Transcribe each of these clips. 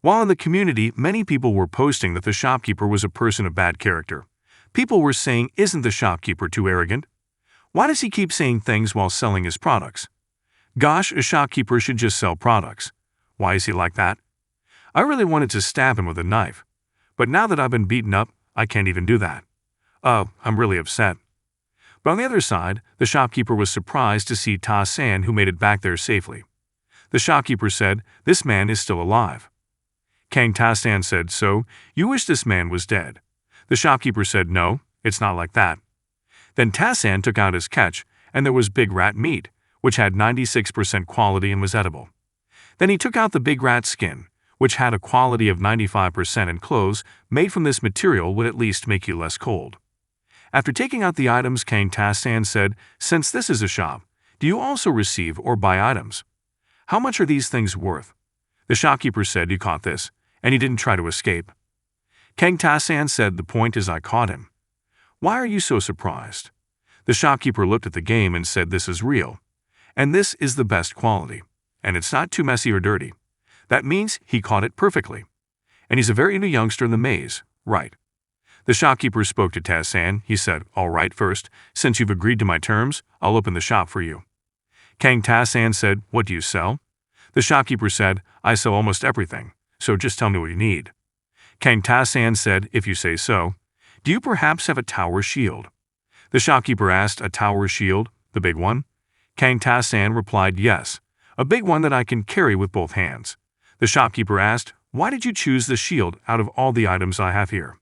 While in the community, many people were posting that the shopkeeper was a person of bad character. People were saying, isn't the shopkeeper too arrogant? Why does he keep saying things while selling his products? Gosh, a shopkeeper should just sell products. Why is he like that? I really wanted to stab him with a knife. But now that I've been beaten up, I can't even do that. I'm really upset. But on the other side, the shopkeeper was surprised to see Ta-san, who made it back there safely. The shopkeeper said, this man is still alive. Kang Ta-san said, so, you wish this man was dead? The shopkeeper said, no, it's not like that. Then Ta-san took out his catch, and there was big rat meat, which had 96% quality and was edible. Then he took out the big rat skin, which had a quality of 95%, and clothes made from this material would at least make you less cold. After taking out the items, Kang Ta-san said, since this is a shop, do you also receive or buy items? How much are these things worth? The shopkeeper said, you caught this, and he didn't try to escape. Kang Ta-san said, the point is I caught him. Why are you so surprised? The shopkeeper looked at the game and said, this is real. And this is the best quality. And it's not too messy or dirty. That means he caught it perfectly. And he's a very new youngster in the maze, right? The shopkeeper spoke to Ta-san. He said, all right, first, since you've agreed to my terms, I'll open the shop for you. Kang Ta-san said, what do you sell? The shopkeeper said, I sell almost everything, so just tell me what you need. Kang Ta-san said, if you say so. Do you perhaps have a tower shield? The shopkeeper asked, a tower shield, the big one? Kang Ta-san replied, yes, a big one that I can carry with both hands. The shopkeeper asked, why did you choose the shield out of all the items I have here?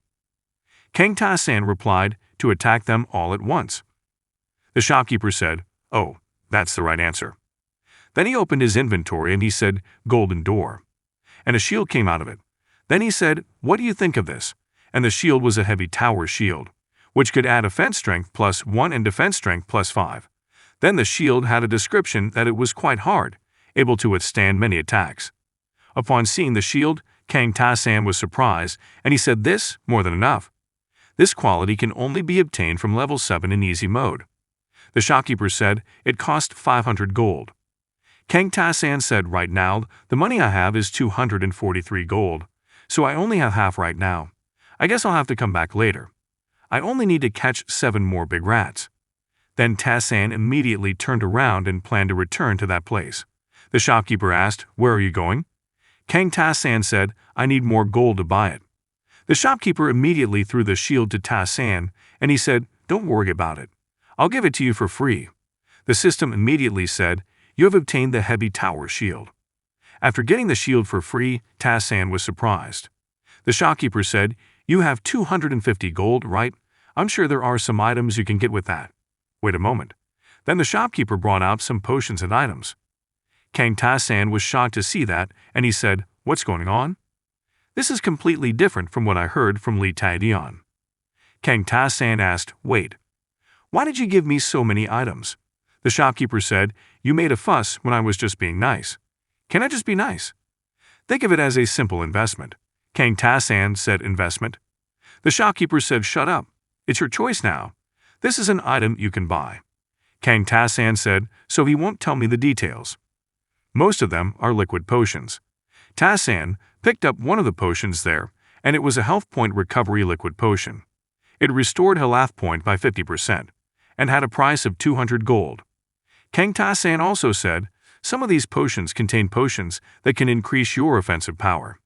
Kang Ta-san replied, to attack them all at once. The shopkeeper said, oh, that's the right answer. Then he opened his inventory and he said, golden door. And a shield came out of it. Then he said, what do you think of this? And the shield was a heavy tower shield, which could add offense strength +1 and defense strength +5. Then the shield had a description that it was quite hard, able to withstand many attacks. Upon seeing the shield, Kang Ta-san was surprised, and he said, this, more than enough. This quality can only be obtained from level 7 in easy mode. The shopkeeper said, it cost 500 gold. Kang Ta-san said, right now, the money I have is 243 gold, so I only have half right now. I guess I'll have to come back later. I only need to catch 7 more big rats. Then Ta-san immediately turned around and planned to return to that place. The shopkeeper asked, where are you going? Kang Ta-san said, I need more gold to buy it. The shopkeeper immediately threw the shield to Ta-san, and he said, don't worry about it. I'll give it to you for free. The system immediately said, you have obtained the heavy tower shield. After getting the shield for free, Ta-san was surprised. The shopkeeper said, you have 250 gold, right? I'm sure there are some items you can get with that. Wait a moment. Then the shopkeeper brought out some potions and items. Kang Ta-san was shocked to see that, and he said, what's going on? This is completely different from what I heard from Li Taidian. Kang Ta-san asked, wait. Why did you give me so many items? The shopkeeper said, you made a fuss when I was just being nice. Can I just be nice? Think of it as a simple investment. Kang Ta-san said, investment? The shopkeeper said, shut up. It's your choice now. This is an item you can buy. Kang Ta-san said, so he won't tell me the details. Most of them are liquid potions. Ta-san picked up one of the potions there, and it was a health point recovery liquid potion. It restored health point by 50%, and had a price of 200 gold. Kang Ta-san also said, some of these potions contain potions that can increase your offensive power.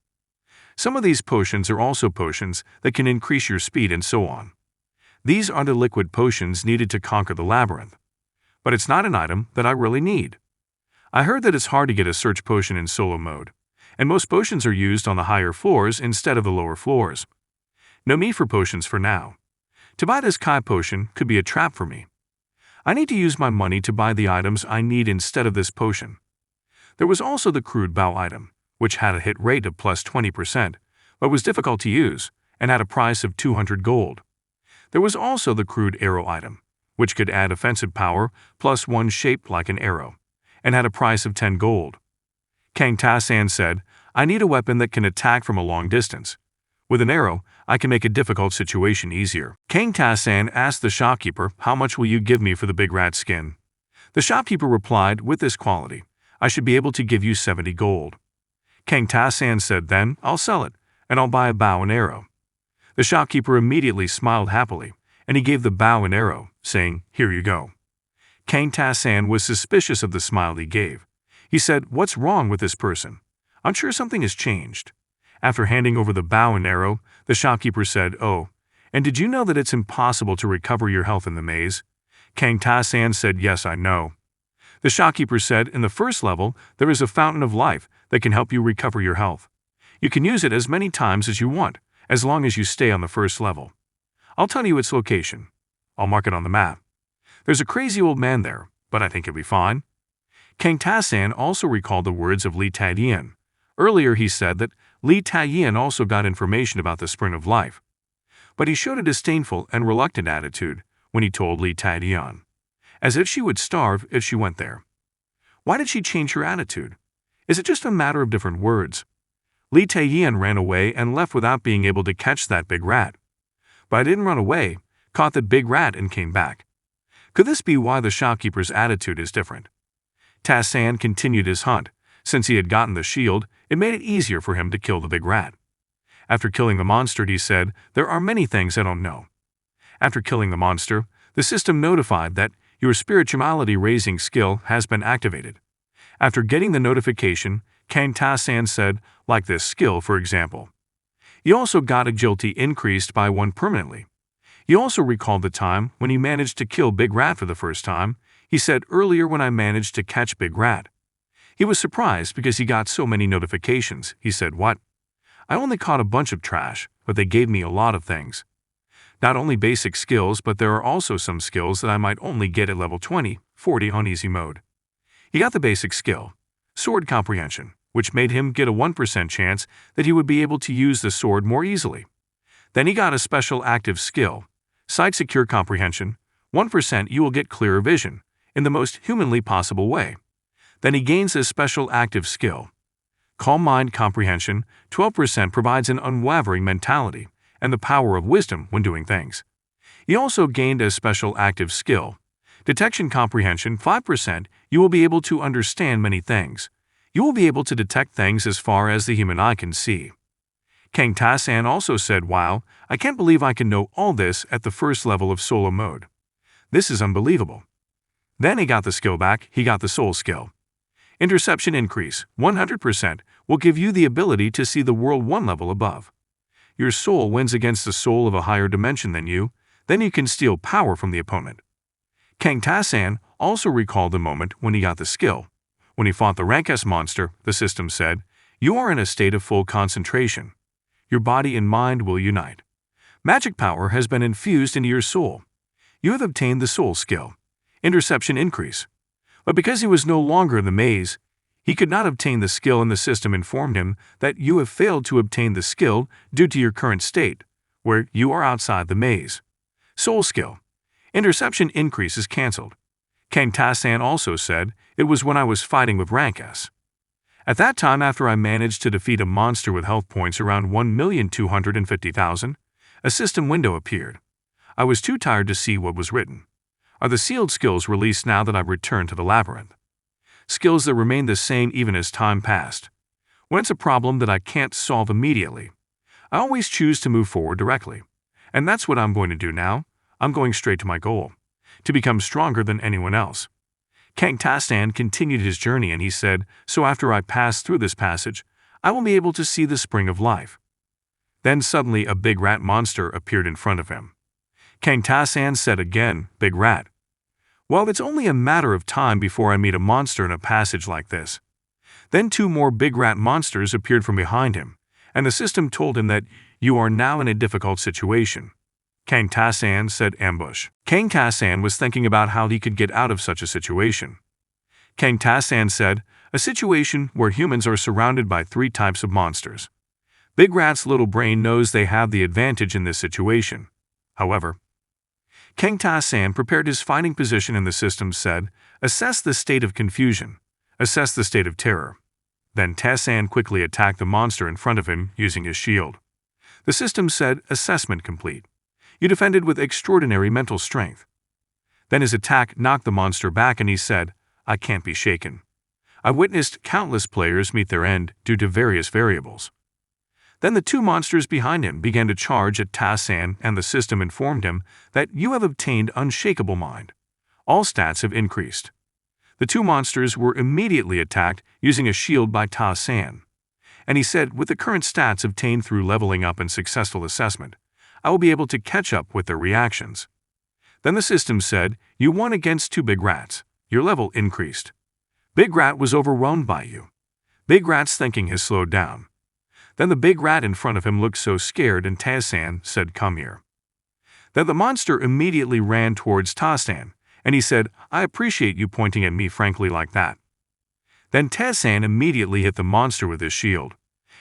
Some of these potions are also potions that can increase your speed and so on. These are the liquid potions needed to conquer the labyrinth. But it's not an item that I really need. I heard that it's hard to get a search potion in solo mode, and most potions are used on the higher floors instead of the lower floors. No need for potions for now. To buy this Kai potion could be a trap for me. I need to use my money to buy the items I need instead of this potion. There was also the crude bow item, which had a hit rate of +20%, but was difficult to use, and had a price of 200 gold. There was also the crude arrow item, which could add offensive power +1 shaped like an arrow, and had a price of 10 gold. Kang Ta-san said, I need a weapon that can attack from a long distance. With an arrow, I can make a difficult situation easier. Kang Ta-san asked the shopkeeper, how much will you give me for the big rat skin? The shopkeeper replied, with this quality, I should be able to give you 70 gold. Kang Ta-san said, "Then I'll sell it, and I'll buy a bow and arrow." The shopkeeper immediately smiled happily, and he gave the bow and arrow, saying, "Here you go." Kang Ta-san was suspicious of the smile he gave. He said, "What's wrong with this person? I'm sure something has changed." After handing over the bow and arrow, the shopkeeper said, "Oh, and did you know that it's impossible to recover your health in the maze?" Kang Ta-san said, "Yes, I know." The shopkeeper said, "In the first level, there is a fountain of life that can help you recover your health. You can use it as many times as you want, as long as you stay on the first level. I'll tell you its location. I'll mark it on the map. There's a crazy old man there, but I think he'll be fine." Kang Ta-san also recalled the words of Li Ta-yin. Earlier he said that Li Ta-yin also got information about the Spring of Life. But he showed a disdainful and reluctant attitude when he told Li Ta-yin, as if she would starve if she went there. Why did she change her attitude? Is it just a matter of different words? Li Ta-yin ran away and left without being able to catch that big rat. But I didn't run away, caught that big rat and came back. Could this be why the shopkeeper's attitude is different? Ta-san continued his hunt. Since he had gotten the shield, it made it easier for him to kill the big rat. After killing the monster, he said, "There are many things I don't know." After killing the monster, the system notified that your spirituality-raising skill has been activated. After getting the notification, Kang Ta-san said, "Like this skill, for example." He also got agility increased by 1 permanently. He also recalled the time when he managed to kill Big Rat for the first time. He said, "Earlier when I managed to catch Big Rat." He was surprised because he got so many notifications. He said, "What? I only caught a bunch of trash, but they gave me a lot of things. Not only basic skills, but there are also some skills that I might only get at level 20, 40 on easy mode." He got the basic skill, Sword Comprehension, which made him get a 1% chance that he would be able to use the sword more easily. Then he got a special active skill, Sight Secure Comprehension, 1% you will get clearer vision, in the most humanly possible way. Then he gains a special active skill, Calm Mind Comprehension, 12% provides an unwavering mentality and the power of wisdom when doing things. He also gained a special active skill, Detection Comprehension, 5% you will be able to understand many things. You will be able to detect things as far as the human eye can see. Kang Ta-san also said, "Wow, I can't believe I can know all this at the first level of solo mode. This is unbelievable." Then he got the skill back. He got the soul skill. Interception Increase, 100%, will give you the ability to see the world 1 level above. Your soul wins against the soul of a higher dimension than you, then you can steal power from the opponent. Kang Ta-san also recalled the moment when he got the skill. When he fought the rank S monster, the system said, "You are in a state of full concentration. Your body and mind will unite. Magic power has been infused into your soul. You have obtained the soul skill, Interception Increase." But because he was no longer in the maze, he could not obtain the skill, and the system informed him that you have failed to obtain the skill due to your current state, where you are outside the maze. Soul skill, Interception Increase is cancelled. Kang Ta-san also said, "It was when I was fighting with rank S. At that time, after I managed to defeat a monster with health points around 1,250,000, a system window appeared. I was too tired to see what was written. Are the sealed skills released now that I've returned to the labyrinth? Skills that remain the same even as time passed. When it's a problem that I can't solve immediately, I always choose to move forward directly. And that's what I'm going to do now. I'm going straight to my goal, to become stronger than anyone else." Kang Ta-san continued his journey, and he said, "So after I pass through this passage, I will be able to see the Spring of Life." Then suddenly a big rat monster appeared in front of him. Kang Ta-san said again, "Big rat. Well, it's only a matter of time before I meet a monster in a passage like this." Then 2 more big rat monsters appeared from behind him, and the system told him that you are now in a difficult situation. Kang Ta-san said, "Ambush." Kang Ta-san was thinking about how he could get out of such a situation. Kang Ta-san said, "A situation where humans are surrounded by 3 types of monsters. Big Rat's little brain knows they have the advantage in this situation. However, Kang Ta-san prepared his fighting position, and the system said, "Assess the state of confusion. Assess the state of terror." Then Ta-san quickly attacked the monster in front of him using his shield. The system said, "Assessment complete. You defended with extraordinary mental strength." Then his attack knocked the monster back, and he said, "I can't be shaken. I witnessed countless players meet their end due to various variables. Then the two monsters behind him began to charge at Ta-san, and the system informed him that you have obtained unshakable mind. All stats have increased. The two monsters were immediately attacked using a shield by Ta-san. And he said, with the current stats obtained through leveling up and successful assessment, I will be able to catch up with their reactions. Then the system said, you won against two big rats. Your level increased. Big Rat was overwhelmed by you. Big Rat's thinking has slowed down. Then the big rat in front of him looked so scared, and Ta-san said, come here. Then the monster immediately ran towards Ta-san, and he said, I appreciate you pointing at me frankly like that. Then Ta-san immediately hit the monster with his shield,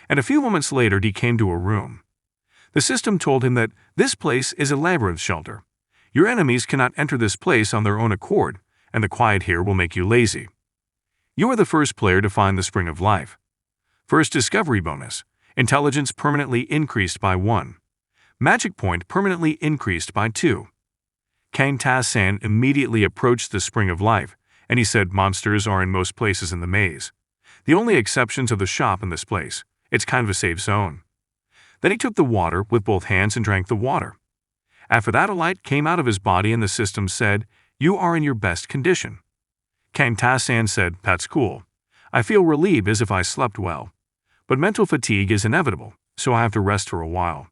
and a few moments later he came to a room. The system told him that this place is a labyrinth shelter. Your enemies cannot enter this place on their own accord, and the quiet here will make you lazy. You are the first player to find the Spring of Life. First discovery bonus, intelligence permanently increased by 1. Magic point permanently increased by 2. Kang Ta-san immediately approached the Spring of Life, and he said monsters are in most places in the maze. The only exceptions are the shop in this place. It's kind of a safe zone. Then he took the water with both hands and drank the water. After that, a light came out of his body, and the system said, you are in your best condition. Kang Ta-san said, that's cool. I feel relieved as if I slept well. But mental fatigue is inevitable, so I have to rest for a while.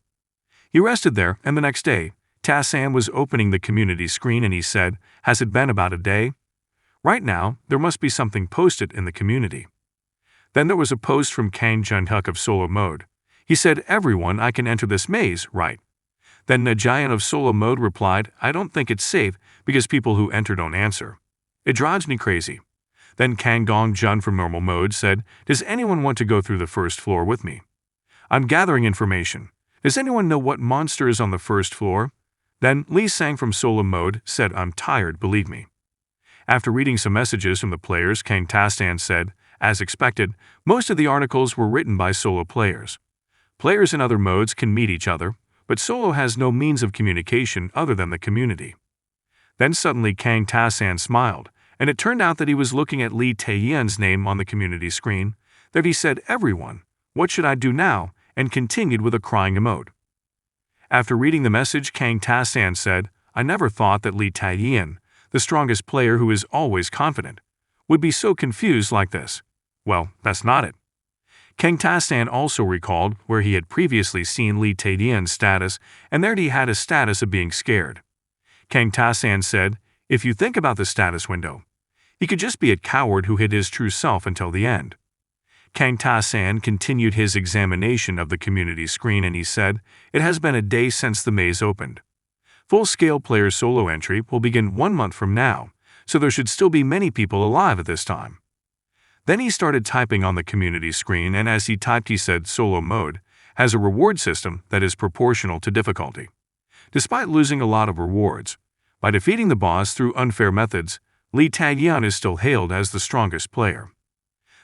He rested there, and the next day, Ta-san was opening the community screen, and he said, has it been about a day? Right now, there must be something posted in the community. Then there was a post from Kang Jun-hyuk of Solo Mode. He said, everyone, I can enter this maze, right? Then Najayan of Solo Mode replied, I don't think it's safe because people who enter don't answer. It drives me crazy. Then Kang Dong-jun from Normal Mode said, does anyone want to go through the first floor with me? I'm gathering information. Does anyone know what monster is on the first floor? Then Lee Sang from Solo Mode said, I'm tired, believe me. After reading some messages from the players, Kang Ta-san said, as expected, most of the articles were written by solo players. Players in other modes can meet each other, but Solo has no means of communication other than the community. Then suddenly Kang Ta-san smiled, and it turned out that he was looking at Lee Tae-yeon's name on the community screen. There he said, everyone, what should I do now? And continued with a crying emote. After reading the message, Kang Ta-san said, I never thought that Lee Tae-yeon, the strongest player who is always confident, would be so confused like this. Well, that's not it. Kang Ta-san also recalled where he had previously seen Lee Tae-yeon's status, and there he had a status of being scared. Kang Ta-san said, if you think about the status window, he could just be a coward who hid his true self until the end. Kang Ta-san continued his examination of the community screen, and he said, it has been a day since the maze opened. Full-scale player solo entry will begin 1 month from now, so there should still be many people alive at this time. Then he started typing on the community screen, and as he typed he said, Solo Mode has a reward system that is proportional to difficulty. Despite losing a lot of rewards, by defeating the boss through unfair methods, Lee Tae-yeon is still hailed as the strongest player.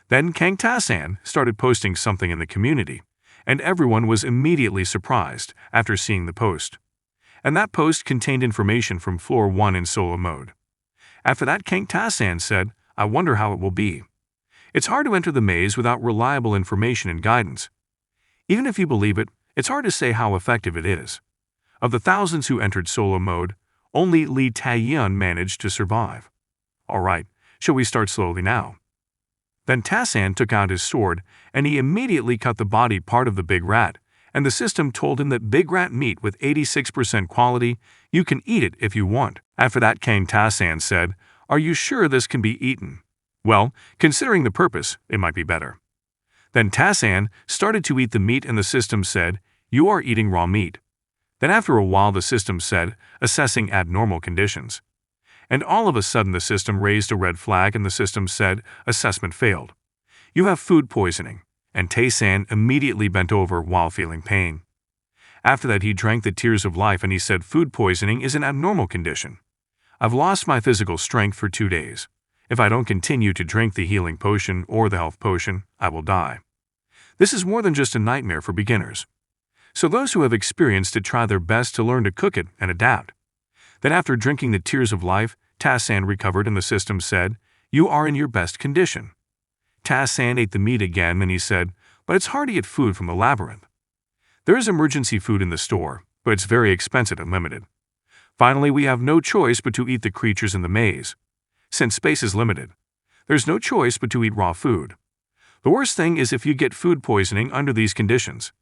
Then Kang Ta-san started posting something in the community, and everyone was immediately surprised after seeing the post. And that post contained information from Floor 1 in Solo Mode. After that, Kang Ta-san said, I wonder how it will be. It's hard to enter the maze without reliable information and guidance. Even if you believe it, it's hard to say how effective it is. Of the thousands who entered Solo Mode, only Lee Tae-yeon managed to survive. Alright, shall we start slowly now? Then Ta-san took out his sword, and he immediately cut the body part of the big rat, and the system told him that big rat meat with 86% quality, you can eat it if you want. After that, Kang Ta-san said, are you sure this can be eaten? Well, considering the purpose, it might be better. Then Ta-san started to eat the meat, and the system said, you are eating raw meat. Then after a while the system said, assessing abnormal conditions. And all of a sudden the system raised a red flag, and the system said, assessment failed. You have food poisoning, and Ta-san immediately bent over while feeling pain. After that he drank the tears of life, and he said, food poisoning is an abnormal condition. I've lost my physical strength for 2 days. If I don't continue to drink the healing potion or the health potion, I will die. This is more than just a nightmare for beginners. So those who have experienced it try their best to learn to cook it and adapt. Then after drinking the tears of life, Ta-san recovered, and the system said, you are in your best condition. Ta-san ate the meat again and he said, "But it's hard to get food from the labyrinth. There is emergency food in the store, but it's very expensive and limited. Finally, we have no choice but to eat the creatures in the maze. Since space is limited, there's no choice but to eat raw food. The worst thing is if you get food poisoning under these conditions."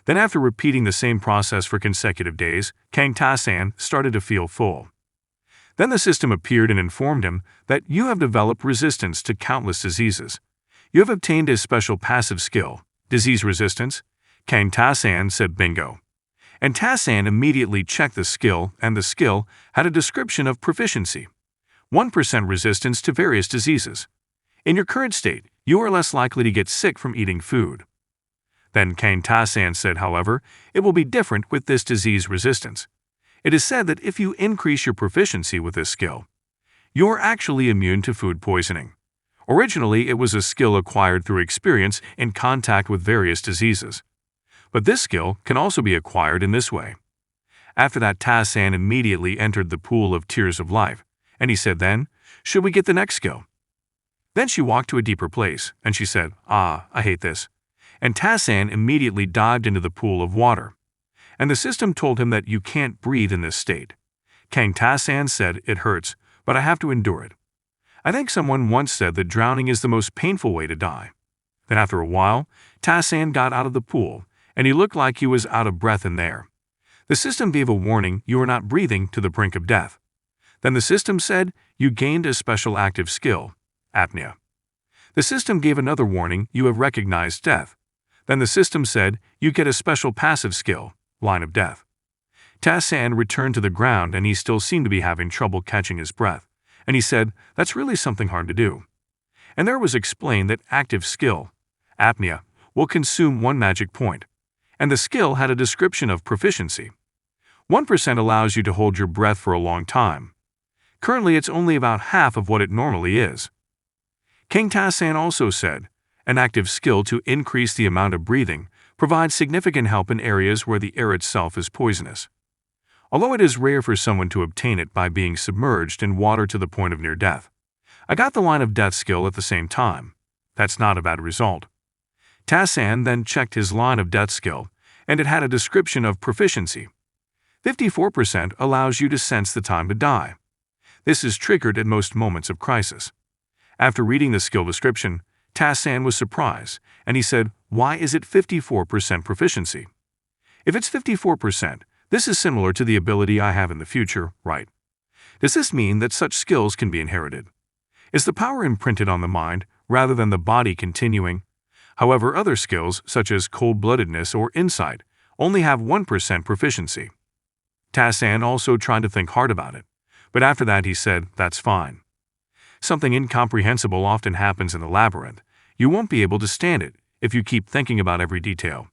Then after repeating the same process for consecutive days, Kang Ta-san started to feel full. Then the system appeared and informed him that you have developed resistance to countless diseases. You have obtained a special passive skill, disease resistance. Kang Ta-san said bingo. And Ta-san immediately checked the skill, and the skill had a description of proficiency. 1% resistance to various diseases. In your current state, you are less likely to get sick from eating food. Then Kang Ta-san said, however, it will be different with this disease resistance. It is said that if you increase your proficiency with this skill, you're actually immune to food poisoning. Originally, it was a skill acquired through experience in contact with various diseases. But this skill can also be acquired in this way. After that, Ta-san immediately entered the pool of tears of life, and he said then, "Should we get the next skill?" Then she walked to a deeper place, and she said, "Ah, I hate this." And Ta-san immediately dived into the pool of water. And the system told him that you can't breathe in this state. Kang Ta-san said, "It hurts, but I have to endure it." I think someone once said that drowning is the most painful way to die. Then after a while, Ta-san got out of the pool, and he looked like he was out of breath in there. The system gave a warning you are not breathing to the brink of death. Then the system said you gained a special active skill, apnea. The system gave another warning you have recognized death. Then the system said you get a special passive skill, line of death. Ta-san returned to the ground and he still seemed to be having trouble catching his breath. And he said, "That's really something hard to do." And there was explained that active skill, apnea, will consume 1 magic point. And the skill had a description of proficiency. 1% allows you to hold your breath for a long time. Currently, it's only about half of what it normally is. Kang Ta-san also said, an active skill to increase the amount of breathing provides significant help in areas where the air itself is poisonous. Although it is rare for someone to obtain it by being submerged in water to the point of near death, I got the line of death skill at the same time. That's not a bad result. Ta-san then checked his line of death skill, and it had a description of proficiency. 54% allows you to sense the time to die. This is triggered at most moments of crisis. After reading the skill description, Ta-san was surprised, and he said, "Why is it 54% proficiency? If it's 54%, this is similar to the ability I have in the future, right? Does this mean that such skills can be inherited? Is the power imprinted on the mind rather than the body continuing? However, other skills, such as cold-bloodedness or insight, only have 1% proficiency." Ta-san also tried to think hard about it, but after that he said, "That's fine. Something incomprehensible often happens in the labyrinth. You won't be able to stand it if you keep thinking about every detail."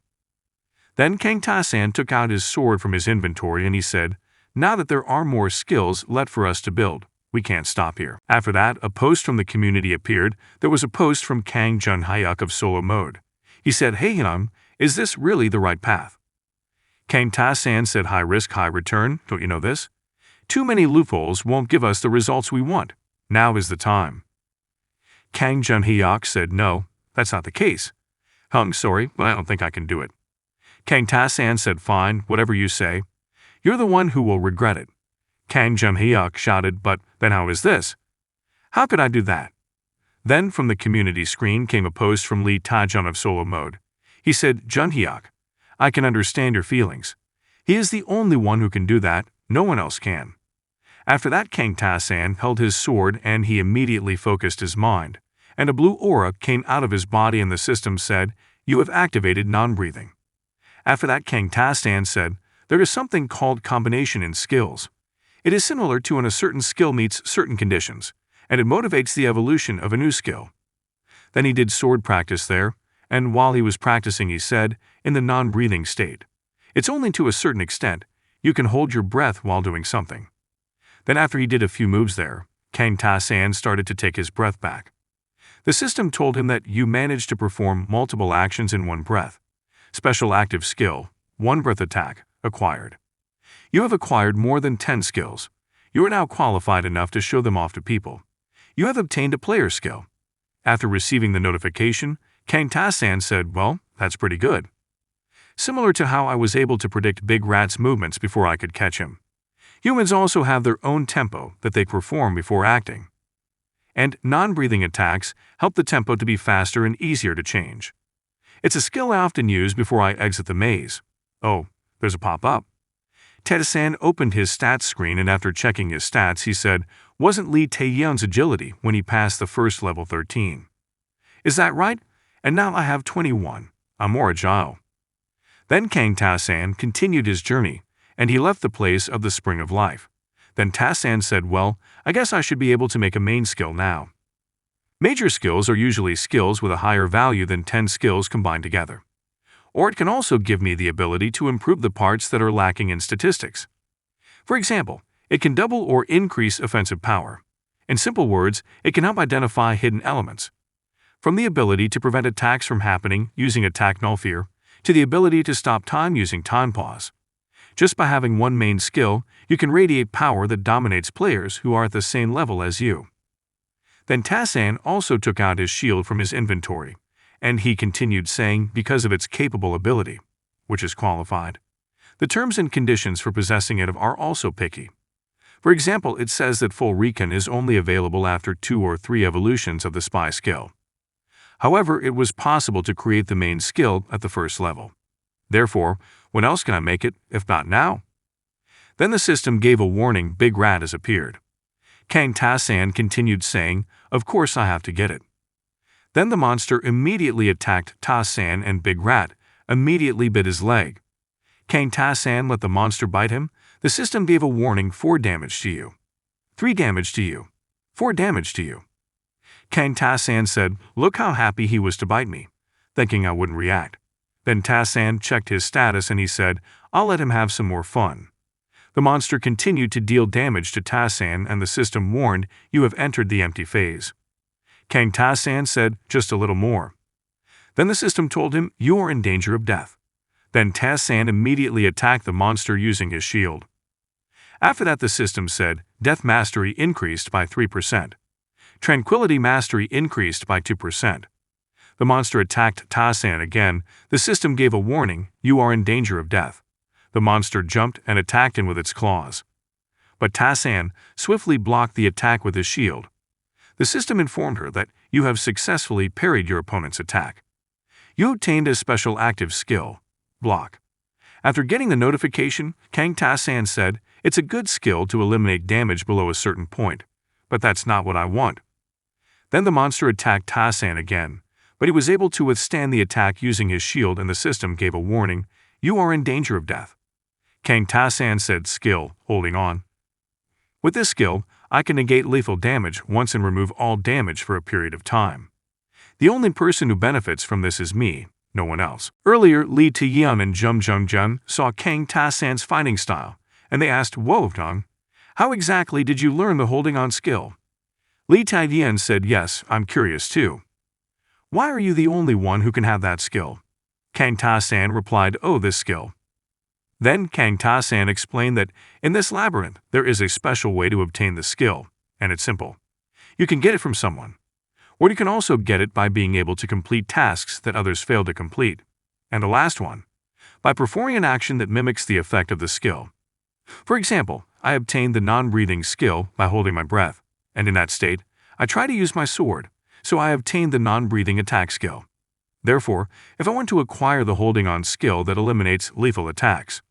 Then Kang Ta-san took out his sword from his inventory and he said, "Now that there are more skills left for us to build, we can't stop here." After that, a post from the community appeared. There was a post from Kang Jun-hyuk of Solo Mode. He said, "Hey Hinam, is this really the right path?" Kang Ta-san said, "High risk, high return, don't you know this? Too many loopholes won't give us the results we want. Now is the time." Kang Jun-hyuk said, "No, that's not the case. Sorry, but I don't think I can do it." Kang Ta-san said, "Fine, whatever you say. You're the one who will regret it." Kang Jun-hyuk shouted, "But then how is this? How could I do that?" Then from the community screen came a post from Lee Ta-jun of Solo Mode. He said, "Jun-hyuk, I can understand your feelings. He is the only one who can do that, no one else can." After that, Kang Ta-san held his sword and he immediately focused his mind, and a blue aura came out of his body and the system said, "You have activated non-breathing." After that, Kang Ta-san said, "There is something called combination in skills. It is similar to when a certain skill meets certain conditions, and it motivates the evolution of a new skill." Then he did sword practice there, and while he was practicing he said, in the non-breathing state, "It's only to a certain extent. You can hold your breath while doing something." Then after he did a few moves there, Kang Ta-san started to take his breath back. The system told him that you managed to perform multiple actions in one breath. Special active skill, 1 breath attack, acquired. You have acquired more than 10 skills. You are now qualified enough to show them off to people. You have obtained a player skill. After receiving the notification, Kang Ta-san said, "Well, that's pretty good." Similar to how I was able to predict Big Rat's movements before I could catch him. Humans also have their own tempo that they perform before acting. And non-breathing attacks help the tempo to be faster and easier to change. It's a skill I often use before I exit the maze. Oh, there's a pop-up. Tae-san opened his stats screen, and after checking his stats, he said, "Wasn't Lee Tae-yeon's agility when he passed the first level 13? Is that right? And now I have 21. I'm more agile." Then Kang Ta-san continued his journey, and he left the place of the Spring of Life. Then Ta-san said, "Well, I guess I should be able to make a main skill now." Major skills are usually skills with a higher value than 10 skills combined together. Or it can also give me the ability to improve the parts that are lacking in statistics. For example, it can double or increase offensive power. In simple words, it can help identify hidden elements. From the ability to prevent attacks from happening using attack null fear, to the ability to stop time using time pause. Just by having one main skill, you can radiate power that dominates players who are at the same level as you. Then Ta-san also took out his shield from his inventory, and he continued saying, "Because of its capable ability," which is qualified. The terms and conditions for possessing it are also picky. For example, it says that full recon is only available after 2 or 3 evolutions of the spy skill. However, it was possible to create the main skill at the first level. Therefore, when else can I make it, if not now? Then the system gave a warning: Big Rat has appeared. Kang Ta-san continued saying, "Of course I have to get it." Then the monster immediately attacked Ta-san, and Big Rat immediately bit his leg. Kang Ta-san let the monster bite him. The system gave a warning: 4 damage to you. 3 damage to you. 4 damage to you. Kang Ta-san said, "Look how happy he was to bite me," thinking I wouldn't react. Then Ta-san checked his status and he said, "I'll let him have some more fun." The monster continued to deal damage to Ta-san, and the system warned, "You have entered the empty phase." Kang Ta-san said, "Just a little more." Then the system told him, "You are in danger of death." Then Ta-san immediately attacked the monster using his shield. After that, the system said, "Death mastery increased by 3%. Tranquility mastery increased by 2%. The monster attacked Ta-san again. The system gave a warning: "You are in danger of death." The monster jumped and attacked him with its claws. But Ta-san swiftly blocked the attack with his shield. The system informed her that you have successfully parried your opponent's attack. You obtained a special active skill, Block. After getting the notification, Kang Ta-san said, "It's a good skill to eliminate damage below a certain point, but that's not what I want." Then the monster attacked Ta-san again, but he was able to withstand the attack using his shield, and the system gave a warning: "You are in danger of death." Kang Ta-san said, "Skill, holding on." With this skill, I can negate lethal damage once and remove all damage for a period of time. The only person who benefits from this is me, no one else. Earlier, Lee Tae-yeon and Jung Jung-jun saw Kang Ta-san's fighting style, and they asked, "Whoa, Dong, how exactly did you learn the holding on skill?" Lee Tae-yeon said, "Yes, I'm curious too." "Why are you the only one who can have that skill?" Kang Ta-san replied, "Oh, this skill." Then Kang Ta-san explained that in this labyrinth there is a special way to obtain the skill, and it's simple. You can get it from someone. Or you can also get it by being able to complete tasks that others fail to complete. And the last one, by performing an action that mimics the effect of the skill. For example, I obtained the non-breathing skill by holding my breath, and in that state, I try to use my sword, so I obtained the non-breathing attack skill. Therefore, if I want to acquire the holding on skill that eliminates lethal attacks,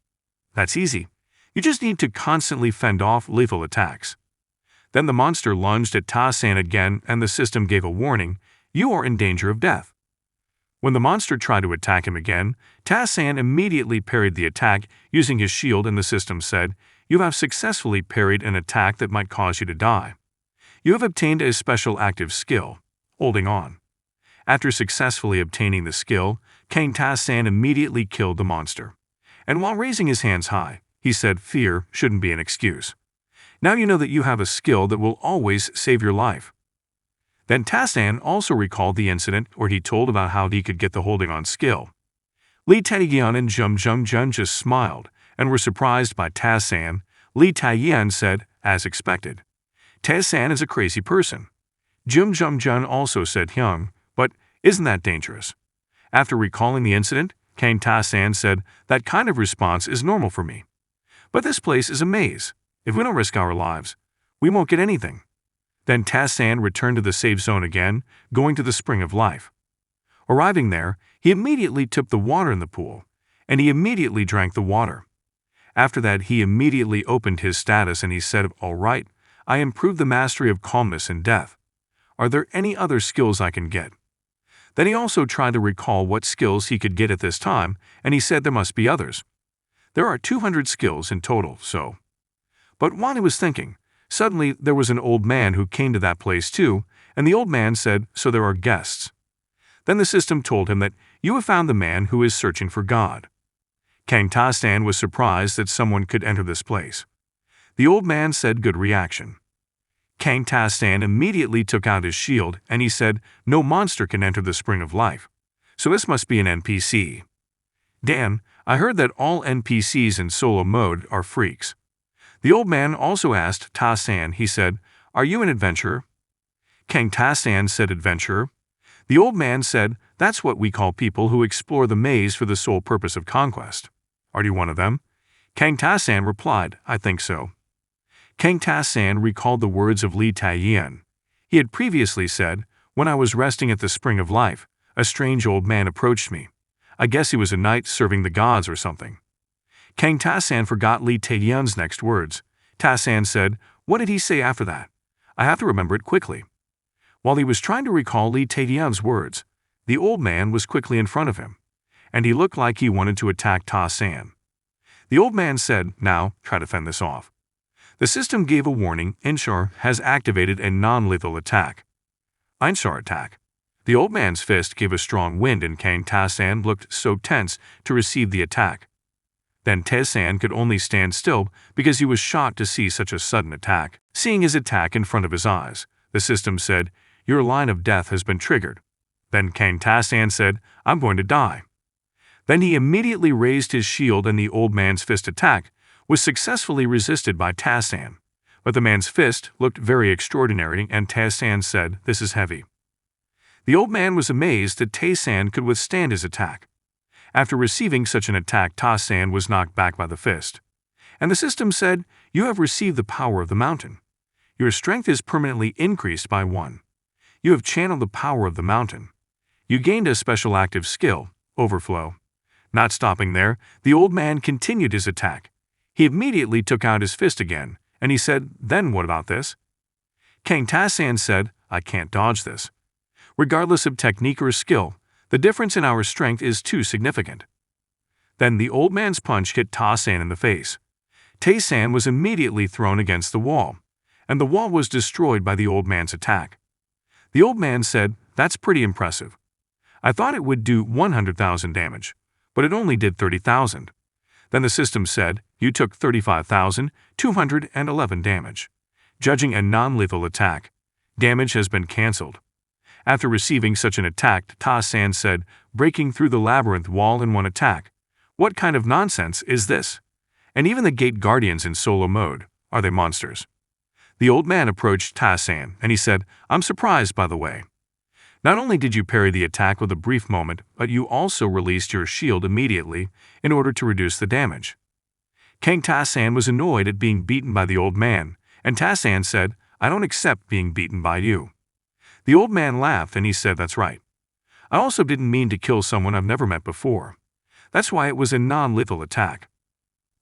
that's easy. You just need to constantly fend off lethal attacks. Then the monster lunged at Ta-san again, and the system gave a warning: "You are in danger of death." When the monster tried to attack him again, Ta-san immediately parried the attack using his shield, and the system said, "You have successfully parried an attack that might cause you to die. You have obtained a special active skill, holding on." After successfully obtaining the skill, Kang Ta-san immediately killed the monster. And while raising his hands high, he said, "Fear shouldn't be an excuse. Now you know that you have a skill that will always save your life." Then Ta-san also recalled the incident where he told about how he could get the holding on skill. Lee Tae-yeon and Jung Jung-jun just smiled and were surprised by Ta-san. Lee Tae-yeon said, "As expected. Ta-san is a crazy person. Jum Jum Jun also said Hyung, but isn't that dangerous? After recalling the incident, Kang Ta-san said, that kind of response is normal for me. But this place is a maze. If we don't risk our lives, we won't get anything. Then Ta-san returned to the safe zone again, going to the spring of life. Arriving there, he immediately tipped the water in the pool, and he immediately drank the water. After that, he immediately opened his status and he said, all right, I improved the mastery of calmness in death. Are there any other skills I can get? Then he also tried to recall what skills he could get at this time, and he said there must be others. There are 200 skills in total, so. But while he was thinking, suddenly there was an old man who came to that place too, and the old man said, so there are guests. Then the system told him that you have found the man who is searching for God. Kang Ta-san was surprised that someone could enter this place. The old man said good reaction. Kang Ta-san immediately took out his shield and he said, no monster can enter the spring of life. So this must be an NPC. Dan, I heard that all NPCs in solo mode are freaks. The old man also asked Ta-san, he said, are you an adventurer? Kang Ta-san said adventurer. The old man said, that's what we call people who explore the maze for the sole purpose of conquest. Are you one of them? Kang Ta-san replied, I think so. Kang Ta-san recalled the words of Li Taiyan. He had previously said, when I was resting at the spring of life, a strange old man approached me. I guess he was a knight serving the gods or something. Kang Ta-san forgot Li Taiyan's next words. Ta-san said, what did he say after that? I have to remember it quickly. While he was trying to recall Li Taiyan's words, the old man was quickly in front of him, and he looked like he wanted to attack Ta-san. The old man said, now, try to fend this off. The system gave a warning, Inshar has activated a non-lethal attack. Inshar attack. The old man's fist gave a strong wind and Kang Ta-san looked so tense to receive the attack. Then Ta-san could only stand still because he was shocked to see such a sudden attack. Seeing his attack in front of his eyes, the system said, your line of death has been triggered. Then Kang Ta-san said, I'm going to die. Then he immediately raised his shield and the old man's fist attack was successfully resisted by Ta-san. But the man's fist looked very extraordinary and Ta-san said, this is heavy. The old man was amazed that Ta-san could withstand his attack. After receiving such an attack, Ta-san was knocked back by the fist. And the system said, you have received the power of the mountain. Your strength is permanently increased by 1. You have channeled the power of the mountain. You gained a special active skill, overflow. Not stopping there, the old man continued his attack. He immediately took out his fist again, and he said, then what about this? Kang Ta-san said, I can't dodge this. Regardless of technique or skill, the difference in our strength is too significant. Then the old man's punch hit Ta-san in the face. Ta-san was immediately thrown against the wall, and the wall was destroyed by the old man's attack. The old man said, that's pretty impressive. I thought it would do 100,000 damage, but it only did 30,000. Then the system said, you took 35,211 damage. Judging a non-lethal attack, damage has been cancelled. After receiving such an attack, Ta-san said, breaking through the labyrinth wall in one attack. What kind of nonsense is this? And even the gate guardians in solo mode, are they monsters? The old man approached Ta-san and he said, I'm surprised by the way. Not only did you parry the attack with a brief moment, but you also released your shield immediately in order to reduce the damage. Kang Ta-san was annoyed at being beaten by the old man, and Ta-san said, I don't accept being beaten by you. The old man laughed and he said, that's right. I also didn't mean to kill someone I've never met before. That's why it was a non-lethal attack.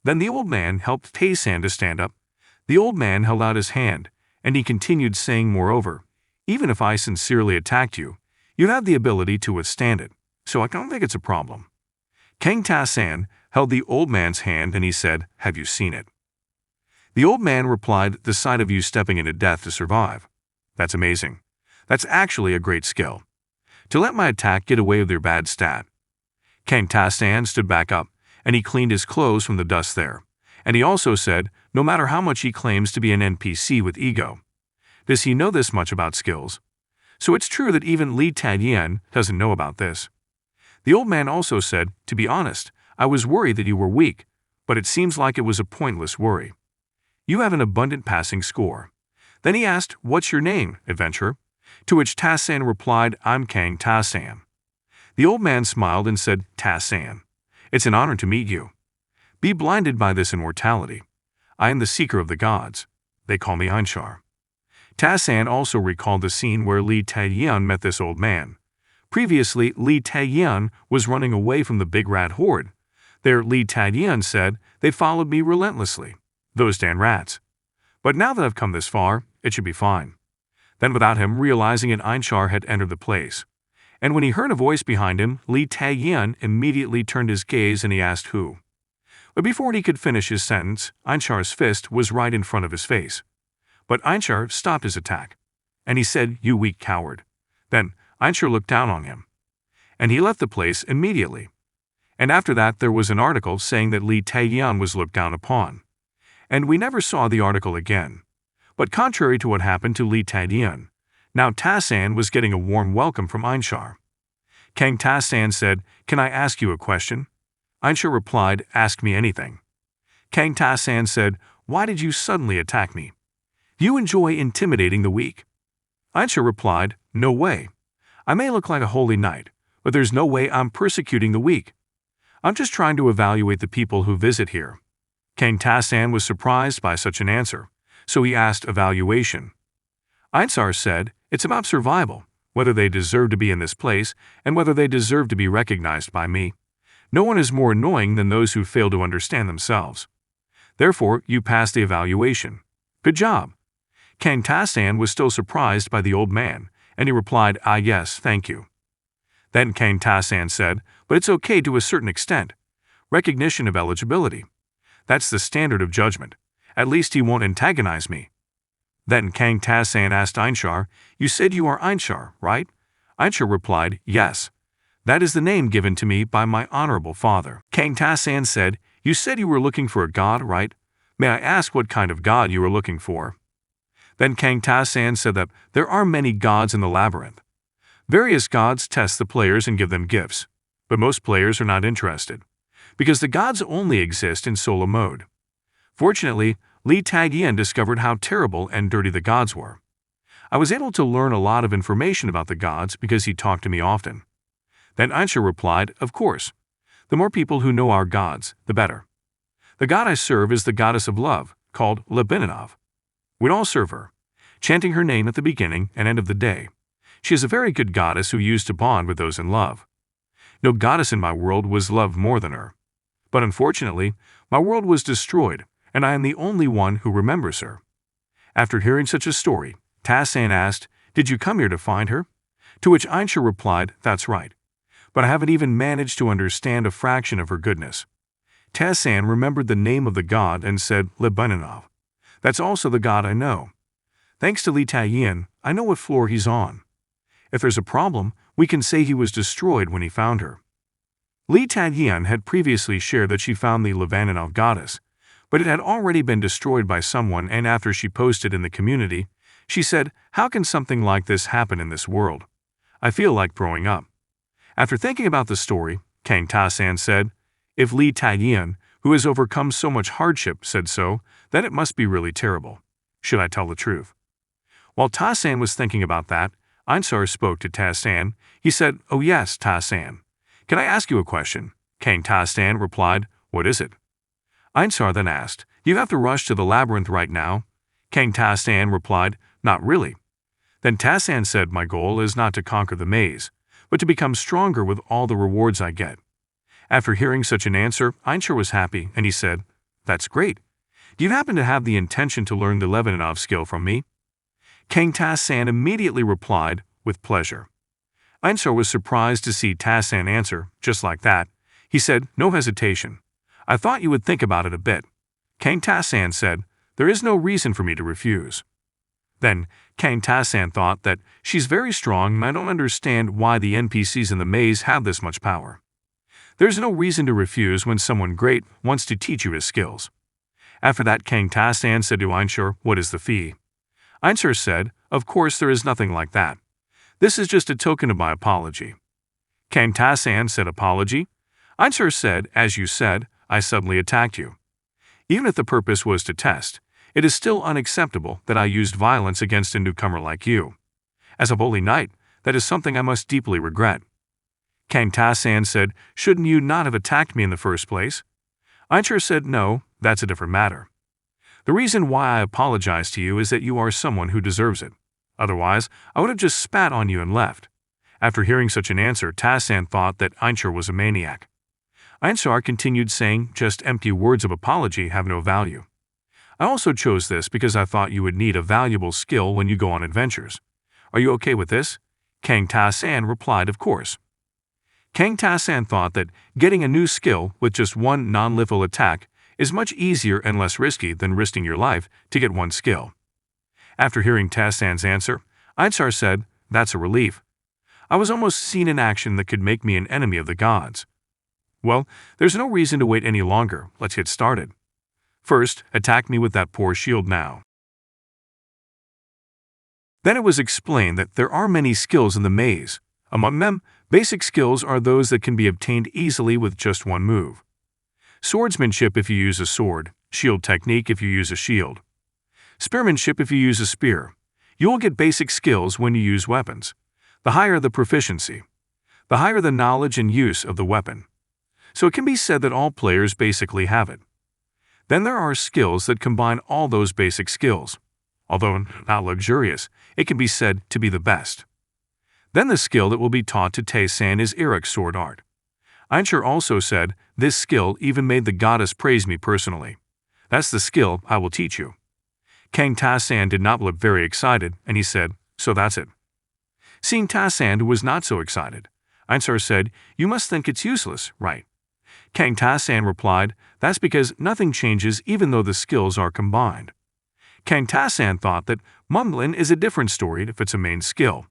Then the old man helped Ta-san to stand up. The old man held out his hand, and he continued saying, moreover, even if I sincerely attacked you, you have the ability to withstand it, so I don't think it's a problem. Kang Ta-san held the old man's hand and he said, have you seen it? The old man replied, the sight of you stepping into death to survive. That's amazing. That's actually a great skill. To let my attack get away with your bad stat. Kang Ta-san stood back up, and he cleaned his clothes from the dust there. And he also said, no matter how much he claims to be an NPC with ego, does he know this much about skills? So it's true that even Li Taiyan doesn't know about this. The old man also said, to be honest, I was worried that you were weak, but it seems like it was a pointless worry. You have an abundant passing score. Then he asked, what's your name, adventurer? To which Ta-san replied, I'm Kang Ta-san. The old man smiled and said, Ta-san, it's an honor to meet you. Be blinded by this immortality. I am the seeker of the gods. They call me Einchar. Ta-san also recalled the scene where Li Taeyeon met this old man. Previously, Li Taeyeon was running away from the big rat horde. There, Li Taeyeon said, they followed me relentlessly. Those damn rats. But now that I've come this far, it should be fine. Then without him realizing it, Einchar had entered the place. And when he heard a voice behind him, Li Taeyeon immediately turned his gaze and he asked who. But before he could finish his sentence, Einchar's fist was right in front of his face. But Einchar stopped his attack. And he said, you weak coward. Then Einchar looked down on him. And he left the place immediately. And after that there was an article saying that Li Taeyeon was looked down upon. And we never saw the article again. But contrary to what happened to Li Taeyeon, now Ta-san was getting a warm welcome from Einchar. Kang Ta-san said, can I ask you a question? Einchar replied, ask me anything. Kang Ta-san said, why did you suddenly attack me? Do you enjoy intimidating the weak? Einchar replied, no way. I may look like a holy knight, but there's no way I'm persecuting the weak. I'm just trying to evaluate the people who visit here. Kang Ta-san was surprised by such an answer, so he asked evaluation. Einchar said, it's about survival, whether they deserve to be in this place and whether they deserve to be recognized by me. No one is more annoying than those who fail to understand themselves. Therefore, you passed the evaluation. Good job. Kang Ta-san was still surprised by the old man, and he replied, yes, thank you. Then Kang Ta-san said, but it's okay to a certain extent. Recognition of eligibility. That's the standard of judgment. At least he won't antagonize me. Then Kang Ta-san asked Einchar, you said you are Einchar, right? Einchar replied, yes. That is the name given to me by my honorable father. Kang Ta-san said, you said you were looking for a god, right? May I ask what kind of god you were looking for? Then Kang Ta-san said that there are many gods in the labyrinth. Various gods test the players and give them gifts, but most players are not interested, because the gods only exist in solo mode. Fortunately, Li Taeyeon discovered how terrible and dirty the gods were. I was able to learn a lot of information about the gods because he talked to me often. Then Einchar replied, of course. The more people who know our gods, the better. The god I serve is the goddess of love, called Lebeninov. We'd all serve her, chanting her name at the beginning and end of the day. She is a very good goddess who used to bond with those in love. No goddess in my world was loved more than her. But unfortunately, my world was destroyed, and I am the only one who remembers her. After hearing such a story, Ta-san asked, did you come here to find her? To which Einchar replied, that's right. But I haven't even managed to understand a fraction of her goodness. Ta-san remembered the name of the god and said, Lebeninov. That's also the god I know. Thanks to Li Taeyeon, I know what floor he's on. If there's a problem, we can say he was destroyed when he found her. Li Taeyeon had previously shared that she found the Lebeninov goddess, but it had already been destroyed by someone, and after she posted in the community, she said, how can something like this happen in this world? I feel like throwing up. After thinking about the story, Kang Ta-san said, if Li Taeyeon, who has overcome so much hardship, said so, then it must be really terrible. Should I tell the truth? While Ta-san was thinking about that, Einchar spoke to Ta-san. He said, oh yes, Ta-san. Can I ask you a question? Kang Ta-san replied, what is it? Einchar then asked, do you have to rush to the labyrinth right now? Kang Ta-san replied, not really. Then Ta-san said, my goal is not to conquer the maze, but to become stronger with all the rewards I get. After hearing such an answer, Einchar was happy, and he said, that's great. Do you happen to have the intention to learn the Lebeninov skill from me? Kang Ta-san immediately replied, with pleasure. Einchar was surprised to see Ta-san answer, just like that. He said, no hesitation. I thought you would think about it a bit. Kang Ta-san said, there is no reason for me to refuse. Then, Kang Ta-san thought that she's very strong and I don't understand why the NPCs in the maze have this much power. There's no reason to refuse when someone great wants to teach you his skills. After that, Kang Ta-san said to Einchar, what is the fee? Einchar said, of course there is nothing like that. This is just a token of my apology. Kang Ta-san said, apology? Einchar said, as you said, I suddenly attacked you. Even if the purpose was to test, it is still unacceptable that I used violence against a newcomer like you. As a holy knight, that is something I must deeply regret. Kang Ta-san said, shouldn't you not have attacked me in the first place? Ainchar said, no, that's a different matter. The reason why I apologize to you is that you are someone who deserves it. Otherwise, I would have just spat on you and left. After hearing such an answer, Ta-san thought that Ainchar was a maniac. Ainchar continued saying, just empty words of apology have no value. I also chose this because I thought you would need a valuable skill when you go on adventures. Are you okay with this? Kang Ta-san replied, of course. Kang Ta-san thought that getting a new skill with just one non-lethal attack is much easier and less risky than risking your life to get one skill. After hearing Ta-san's answer, Ainchar said, that's a relief. I was almost seen in action that could make me an enemy of the gods. Well, there's no reason to wait any longer. Let's get started. First, attack me with that poor shield now. Then it was explained that there are many skills in the maze. Among them, basic skills are those that can be obtained easily with just one move. Swordsmanship if you use a sword, shield technique if you use a shield. Spearmanship if you use a spear. You will get basic skills when you use weapons. The higher the proficiency, the higher the knowledge and use of the weapon. So it can be said that all players basically have it. Then there are skills that combine all those basic skills. Although not luxurious, it can be said to be the best. Then the skill that will be taught to Tae-san is Eric's sword art. Ainchar also said, this skill even made the goddess praise me personally. That's the skill I will teach you. Kang Ta-san did not look very excited, and he said, so that's it. Seeing Ta-san, who was not so excited, Ainchar said, you must think it's useless, right? Kang Ta-san replied, that's because nothing changes even though the skills are combined. Kang Ta-san thought that mumbling is a different story if it's a main skill,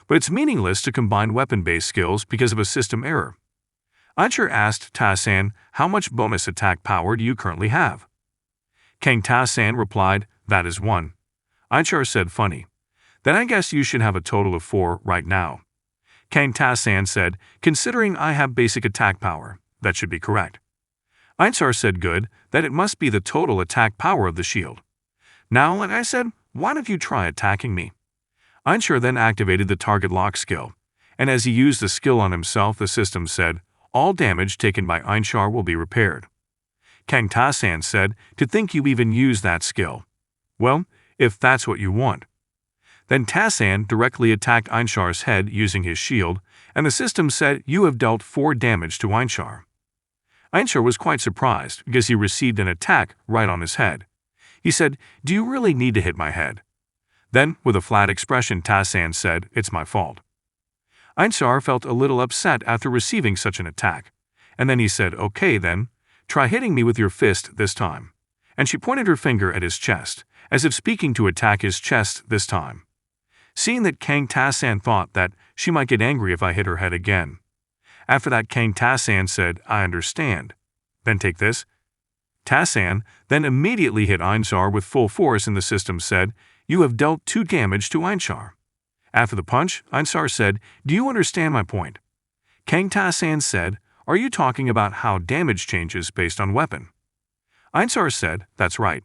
but it's meaningless to combine weapon-based skills because of a system error. Ainchar asked Ta-san, how much bonus attack power do you currently have? Kang Ta-san replied, that is 1. Ainchar said, funny. Then I guess you should have a total of 4 right now. Kang Ta-san said, considering I have basic attack power, that should be correct. Ainchar said, good, that it must be the total attack power of the shield. Now, like I said, why don't you try attacking me? Ainchar then activated the target lock skill, and as he used the skill on himself, the system said, all damage taken by Ainchar will be repaired. Kang Ta-san said, to think you even used that skill. Well, if that's what you want. Then Ta-san directly attacked Ainchar's head using his shield, and the system said you have dealt 4 damage to Ainchar. Ainchar was quite surprised because he received an attack right on his head. He said, do you really need to hit my head? Then, with a flat expression, Ta-san said, it's my fault. Ainchar felt a little upset after receiving such an attack, and then he said, okay then, try hitting me with your fist this time. And she pointed her finger at his chest, as if speaking to attack his chest this time. Seeing that Kang Ta-san thought that she might get angry if I hit her head again. After that, Kang Ta-san said, I understand. Then take this. Ta-san then immediately hit Ainchar with full force, and the system said, you have dealt 2 damage to Ainchar. After the punch, Ainchar said, do you understand my point? Kang Ta-san said, are you talking about how damage changes based on weapon? Ainchar said, that's right.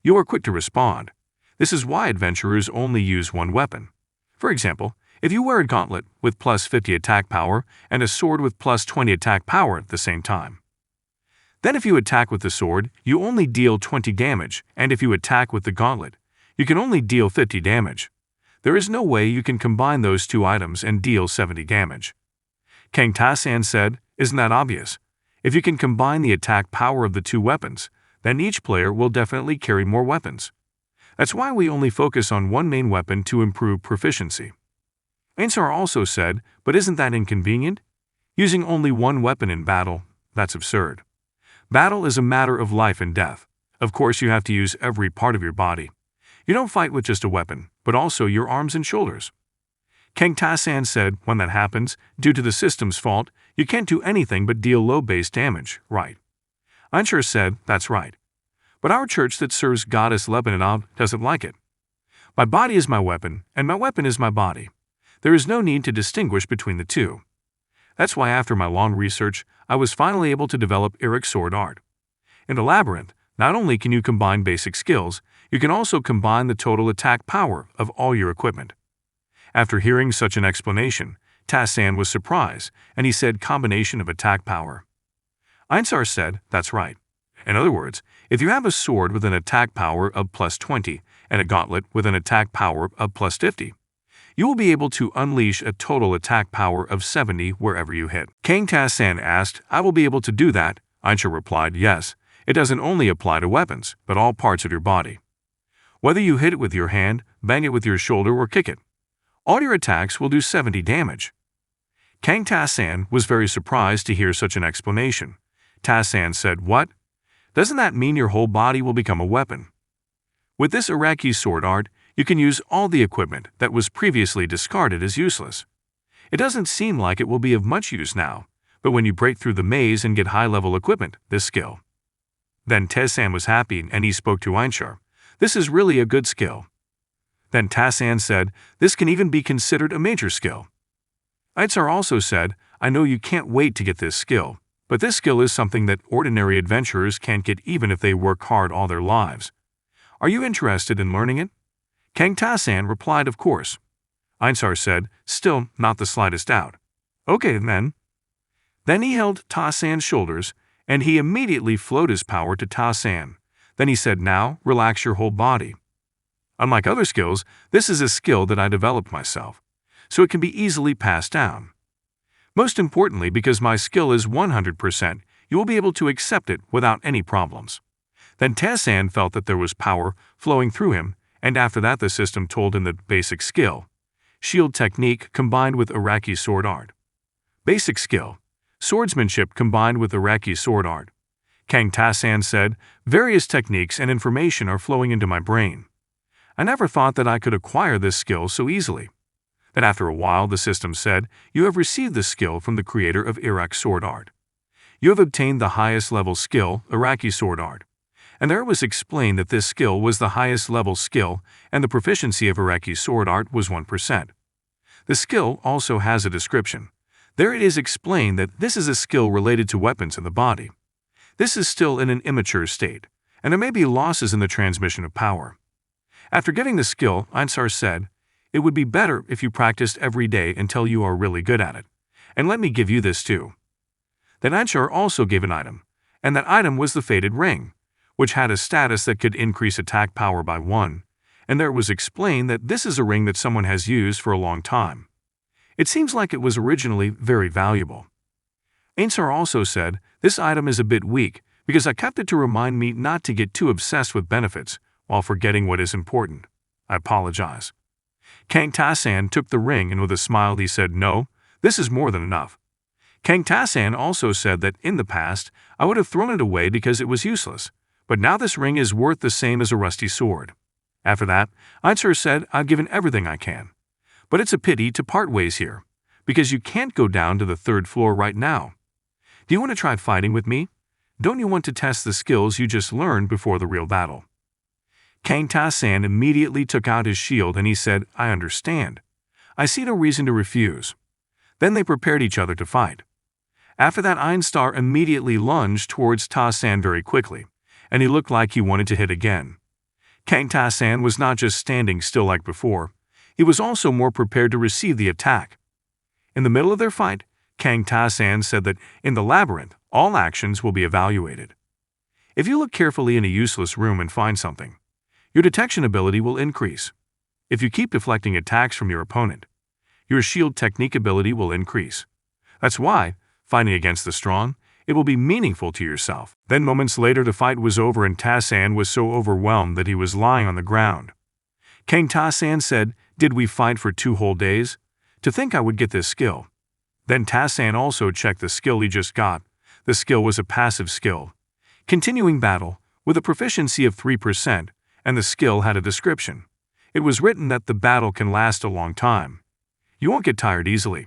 You are quick to respond. This is why adventurers only use one weapon. For example, if you wear a gauntlet with plus 50 attack power and a sword with plus 20 attack power at the same time. Then if you attack with the sword, you only deal 20 damage, and if you attack with the gauntlet, you can only deal 50 damage. There is no way you can combine those 2 items and deal 70 damage. Kang Ta-san said, isn't that obvious? If you can combine the attack power of the 2 weapons, then each player will definitely carry more weapons. That's why we only focus on one main weapon to improve proficiency. Ainchar also said, but isn't that inconvenient? Using only one weapon in battle, that's absurd. Battle is a matter of life and death. Of course, you have to use every part of your body. You don't fight with just a weapon, but also your arms and shoulders. Kang Ta-san said, when that happens, due to the system's fault, you can't do anything but deal low base damage, right? Ainchar said, that's right. But our church that serves Goddess Lebanon doesn't like it. My body is my weapon, and my weapon is my body. There is no need to distinguish between the 2. That's why after my long research, I was finally able to develop Eric's sword art. In the labyrinth, not only can you combine basic skills, you can also combine the total attack power of all your equipment. After hearing such an explanation, Ta-san was surprised, and he said combination of attack power. Ainsar said, that's right. In other words, if you have a sword with an attack power of plus 20 and a gauntlet with an attack power of plus 50, you will be able to unleash a total attack power of 70 wherever you hit. Kang Ta-san asked, I will be able to do that? Ainsar replied, yes. It doesn't only apply to weapons, but all parts of your body. Whether you hit it with your hand, bang it with your shoulder, or kick it, all your attacks will do 70 damage. Kang Ta-san was very surprised to hear such an explanation. Ta-san said, what? Doesn't that mean your whole body will become a weapon? With this Iraqi sword art, you can use all the equipment that was previously discarded as useless. It doesn't seem like it will be of much use now, but when you break through the maze and get high-level equipment, this skill. Then Ta-san was happy and he spoke to Ainsar. This is really a good skill. Then Ta-san said, this can even be considered a major skill. Ainsar also said, I know you can't wait to get this skill, but this skill is something that ordinary adventurers can't get even if they work hard all their lives. Are you interested in learning it? Kang Ta-san replied, of course. Ainsar said, still not the slightest doubt. Okay then. Then he held Ta-san's shoulders, and he immediately flowed his power to Ta-san. Then he said, now, relax your whole body. Unlike other skills, this is a skill that I developed myself, so it can be easily passed down. Most importantly, because my skill is 100%, you will be able to accept it without any problems. Then Ta-san felt that there was power flowing through him, and after that the system told him that basic skill, shield technique combined with Iraqi sword art. Basic skill, swordsmanship combined with Iraqi sword art. Kang Ta-san said, various techniques and information are flowing into my brain. I never thought that I could acquire this skill so easily. Then after a while the system said, you have received this skill from the creator of Iraq sword art. You have obtained the highest level skill, Iraqi sword art. And there was explained that this skill was the highest level skill and the proficiency of Iraqi sword art was 1%. The skill also has a description. There it is explained that this is a skill related to weapons in the body. This is still in an immature state, and there may be losses in the transmission of power. After getting the skill, Ainsar said, it would be better if you practiced every day until you are really good at it. And let me give you this too. Then Ainsar also gave an item, and that item was the Fated Ring, which had a status that could increase attack power by 1, and there was explained that this is a ring that someone has used for a long time. It seems like it was originally very valuable. Ainsar also said, this item is a bit weak because I kept it to remind me not to get too obsessed with benefits while forgetting what is important. I apologize. Kang Ta-san took the ring and with a smile he said, no, this is more than enough. Kang Ta-san also said that in the past I would have thrown it away because it was useless, but now this ring is worth the same as a rusty sword. After that, Ainsar said, I've given everything I can. But it's a pity to part ways here, because you can't go down to the 3rd floor right now. Do you want to try fighting with me? Don't you want to test the skills you just learned before the real battle? Kang Ta-san immediately took out his shield and he said, I understand. I see no reason to refuse. Then they prepared each other to fight. After that, Ainsar immediately lunged towards Ta-san very quickly, and he looked like he wanted to hit again. Kang Ta-san was not just standing still like before, he was also more prepared to receive the attack. In the middle of their fight, Kang Ta-san said that in the labyrinth, all actions will be evaluated. If you look carefully in a useless room and find something, your detection ability will increase. If you keep deflecting attacks from your opponent, your shield technique ability will increase. That's why, fighting against the strong, it will be meaningful to yourself. Then moments later the fight was over and Ta-san was so overwhelmed that he was lying on the ground. Kang Ta-san said, did we fight for 2 whole days? To think I would get this skill. Then Ta-san also checked the skill he just got. The skill was a passive skill. Continuing battle, with a proficiency of 3%, and the skill had a description. It was written that the battle can last a long time. You won't get tired easily.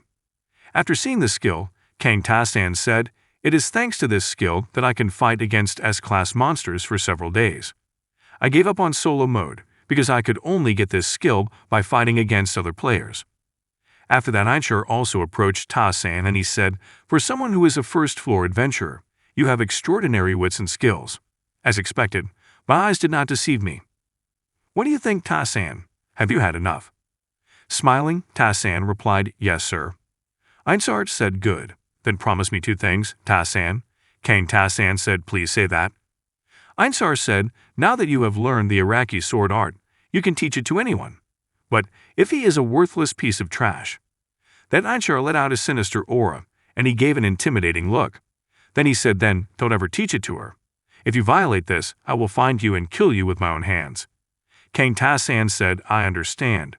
After seeing the skill, Kang Ta-san said, it is thanks to this skill that I can fight against S-class monsters for several days. I gave up on solo mode because I could only get this skill by fighting against other players. After that, Ainsar also approached Ta-san and he said, for someone who is a 1st floor adventurer, you have extraordinary wits and skills. As expected, my eyes did not deceive me. What do you think, Ta-san? Have you had enough? Smiling, Ta-san replied, yes, sir. Einstein said, good. Then promise me two things, Ta-san. Kang Ta-san said, please say that. Einstein said, now that you have learned the Iraqi sword art, you can teach it to anyone. But if he is a worthless piece of trash. Then Einstein let out a sinister aura, and he gave an intimidating look. Then he said, then, don't ever teach it to her. If you violate this, I will find you and kill you with my own hands. Kang Ta-san said, I understand.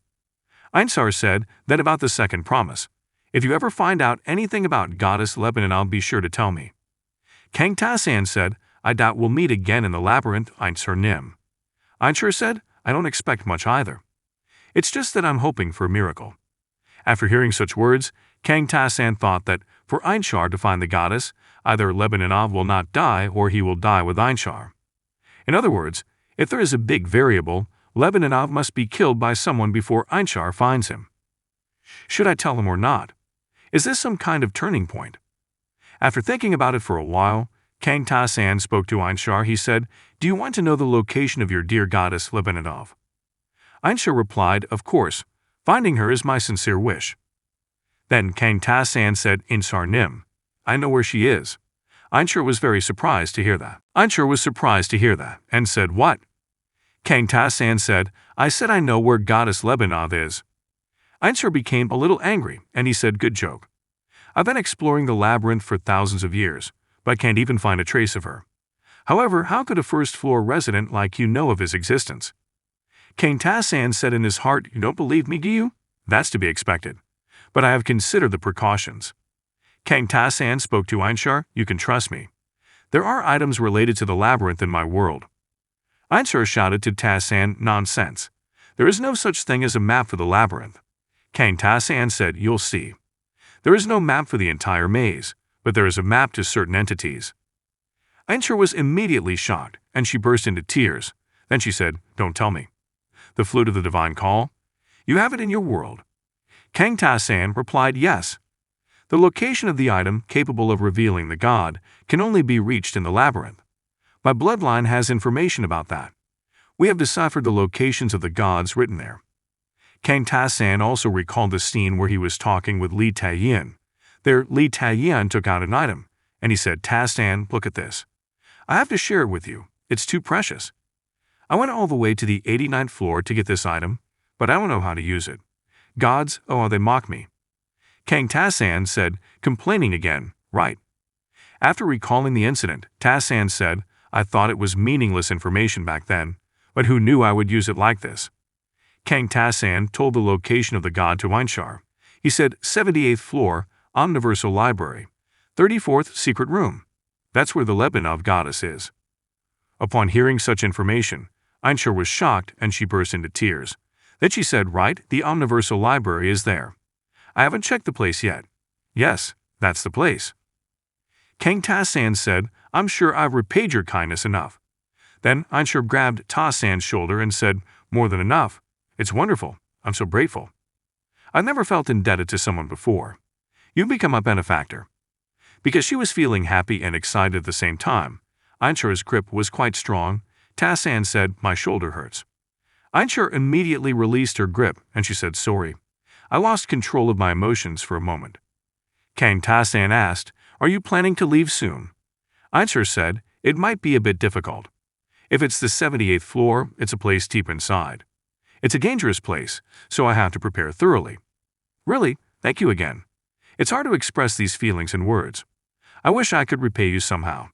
Einstein said, then about the second promise. If you ever find out anything about Goddess Lebanon, be sure to tell me. Kang Ta-san said, I doubt we'll meet again in the labyrinth, Einstein. Einstein said, I don't expect much either. It's just that I'm hoping for a miracle. After hearing such words, Kang Ta-san thought that for Einstein to find the goddess, either Lebanon will not die or he will die with Einstein. In other words, if there is a big variable, Lebanon must be killed by someone before Einstein finds him. Should I tell him or not? Is this some kind of turning point? After thinking about it for a while, Kang Ta-san spoke to Einstein. He said, do you want to know the location of your dear goddess Lebanonov? Einstein replied, of course. Finding her is my sincere wish. Then Kang Ta-san said, Insar-nim. I know where she is. Einstein was very surprised to hear that. And said, what? Kang Ta-san said, I said I know where goddess Lebanov is. Einstein became a little angry, and he said, good joke. I've been exploring the labyrinth for thousands of years, but can't even find a trace of her. However, how could a first-floor resident like you know of his existence? Kang Ta-san said in his heart, you don't believe me, do you? That's to be expected. But I have considered the precautions. Kang Ta-san spoke to Einstein, you can trust me. There are items related to the labyrinth in my world. Einstein shouted to Ta-san, nonsense. There is no such thing as a map for the labyrinth. Kang Ta-san said, you'll see. There is no map for the entire maze, but there is a map to certain entities. Einstein was immediately shocked, and she burst into tears. Then she said, don't tell me. The flute of the divine call? You have it in your world. Kang Ta-san replied, yes. The location of the item capable of revealing the god can only be reached in the labyrinth. My bloodline has information about that. We have deciphered the locations of the gods written there. Kang Ta-san also recalled the scene where he was talking with Li Ta-yin. There, Li Ta-yin took out an item, and he said, Ta-san, look at this. I have to share it with you. It's too precious. I went all the way to the 89th floor to get this item, but I don't know how to use it. Gods, oh, they mock me. Kang Ta-san said, complaining again, right. After recalling the incident, Ta-san said, I thought it was meaningless information back then, but who knew I would use it like this? Kang Ta-san told the location of the god to Einstein. He said, 78th floor, Omniversal Library, 34th secret room. That's where the Lebanov goddess is. Upon hearing such information, Einstein was shocked and she burst into tears. Then she said, right, the Omniversal Library is there. I haven't checked the place yet. Yes, that's the place. Kang Ta-san said, I'm sure I've repaid your kindness enough. Then Einstein grabbed Ta-san's shoulder and said, more than enough. It's wonderful. I'm so grateful. I've never felt indebted to someone before. You've become my benefactor. Because she was feeling happy and excited at the same time, Einstein's grip was quite strong. Ta-san said, my shoulder hurts. Einstein immediately released her grip, and she said, sorry. I lost control of my emotions for a moment. Kang Ta-san asked, are you planning to leave soon? Einstein said, it might be a bit difficult. If it's the 78th floor, it's a place deep inside. It's a dangerous place, so I have to prepare thoroughly. Really, thank you again. It's hard to express these feelings in words. I wish I could repay you somehow.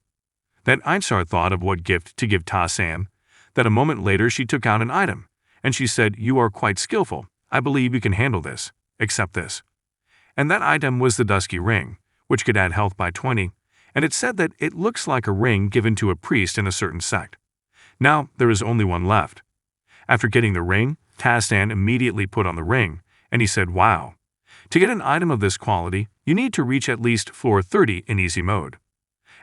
Then Einstein thought of what gift to give Ta-san. That a moment later she took out an item, and she said, you are quite skillful. I believe you can handle this. Accept this. And that item was the dusky ring, which could add health by 20, and it said that it looks like a ring given to a priest in a certain sect. Now there is only one left. After getting the ring, Ta-san immediately put on the ring, and he said, wow. To get an item of this quality, you need to reach at least floor 30 in easy mode.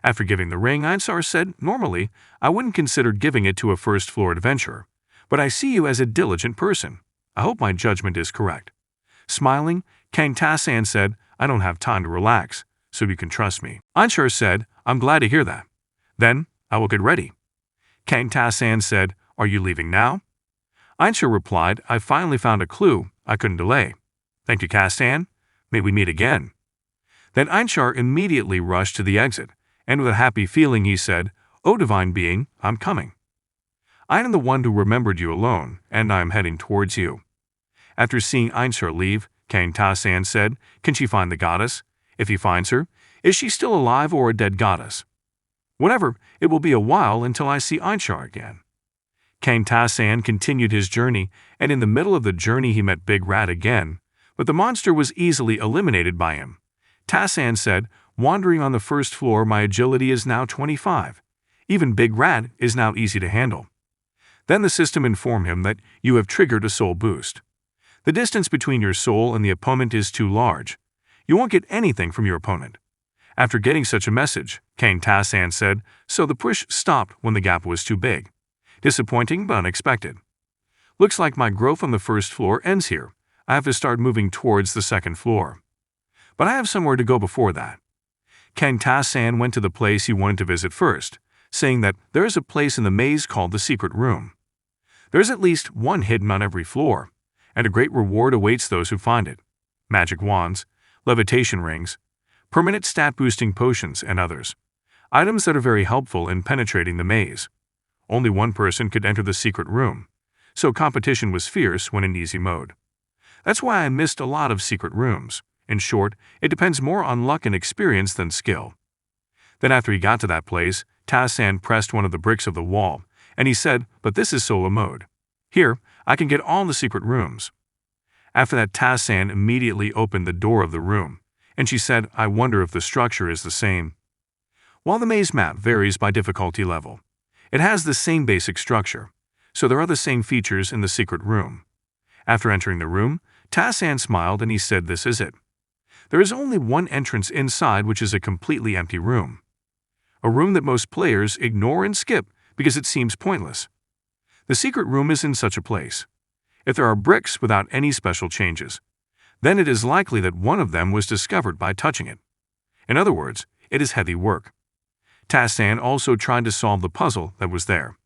After giving the ring, Einstein said, normally, I wouldn't consider giving it to a first-floor adventurer, but I see you as a diligent person. I hope my judgment is correct. Smiling, Kang Ta-san said, I don't have time to relax, so you can trust me. Einstein said, I'm glad to hear that. Then, I will get ready. Kang Ta-san said, are you leaving now? Einstein replied, I finally found a clue. I couldn't delay. Thank you, Castan. May we meet again. Then Einchar immediately rushed to the exit, and with a happy feeling he said, "Oh, divine being, I'm coming. I am the one who remembered you alone, and I am heading towards you." After seeing Einchar leave, Kang Ta-san said, "Can she find the goddess? If he finds her, is she still alive or a dead goddess? Whatever, it will be a while until I see Einchar again." Kang Ta-san continued his journey, and in the middle of the journey he met Big Rat again, but the monster was easily eliminated by him. Ta-san said, "Wandering on the first floor, my agility is now 25. Even Big Rat is now easy to handle." Then the system informed him that you have triggered a soul boost. The distance between your soul and the opponent is too large. You won't get anything from your opponent. After getting such a message, Kang Ta-san said, "So the push stopped when the gap was too big. Disappointing but unexpected. Looks like my growth on the first floor ends here. I have to start moving towards the second floor. But I have somewhere to go before that." Kang Ta-san went to the place he wanted to visit first, saying that there is a place in the maze called the Secret Room. There is at least one hidden on every floor, and a great reward awaits those who find it. Magic wands, levitation rings, permanent stat-boosting potions, and others. Items that are very helpful in penetrating the maze. Only one person could enter the secret room, so competition was fierce when in easy mode. That's why I missed a lot of secret rooms. In short, it depends more on luck and experience than skill. Then after he got to that place, Ta-san pressed one of the bricks of the wall, and he said, "But this is solo mode. Here, I can get all the secret rooms." After that, Ta-san immediately opened the door of the room, and she said, "I wonder if the structure is the same." While the maze map varies by difficulty level, it has the same basic structure, so there are the same features in the secret room. After entering the room, Ta-san smiled and he said, "This is it. There is only one entrance inside, which is a completely empty room. A room that most players ignore and skip because it seems pointless. The secret room is in such a place. If there are bricks without any special changes, then it is likely that one of them was discovered by touching it. In other words, it is heavy work." Ta-san also tried to solve the puzzle that was there.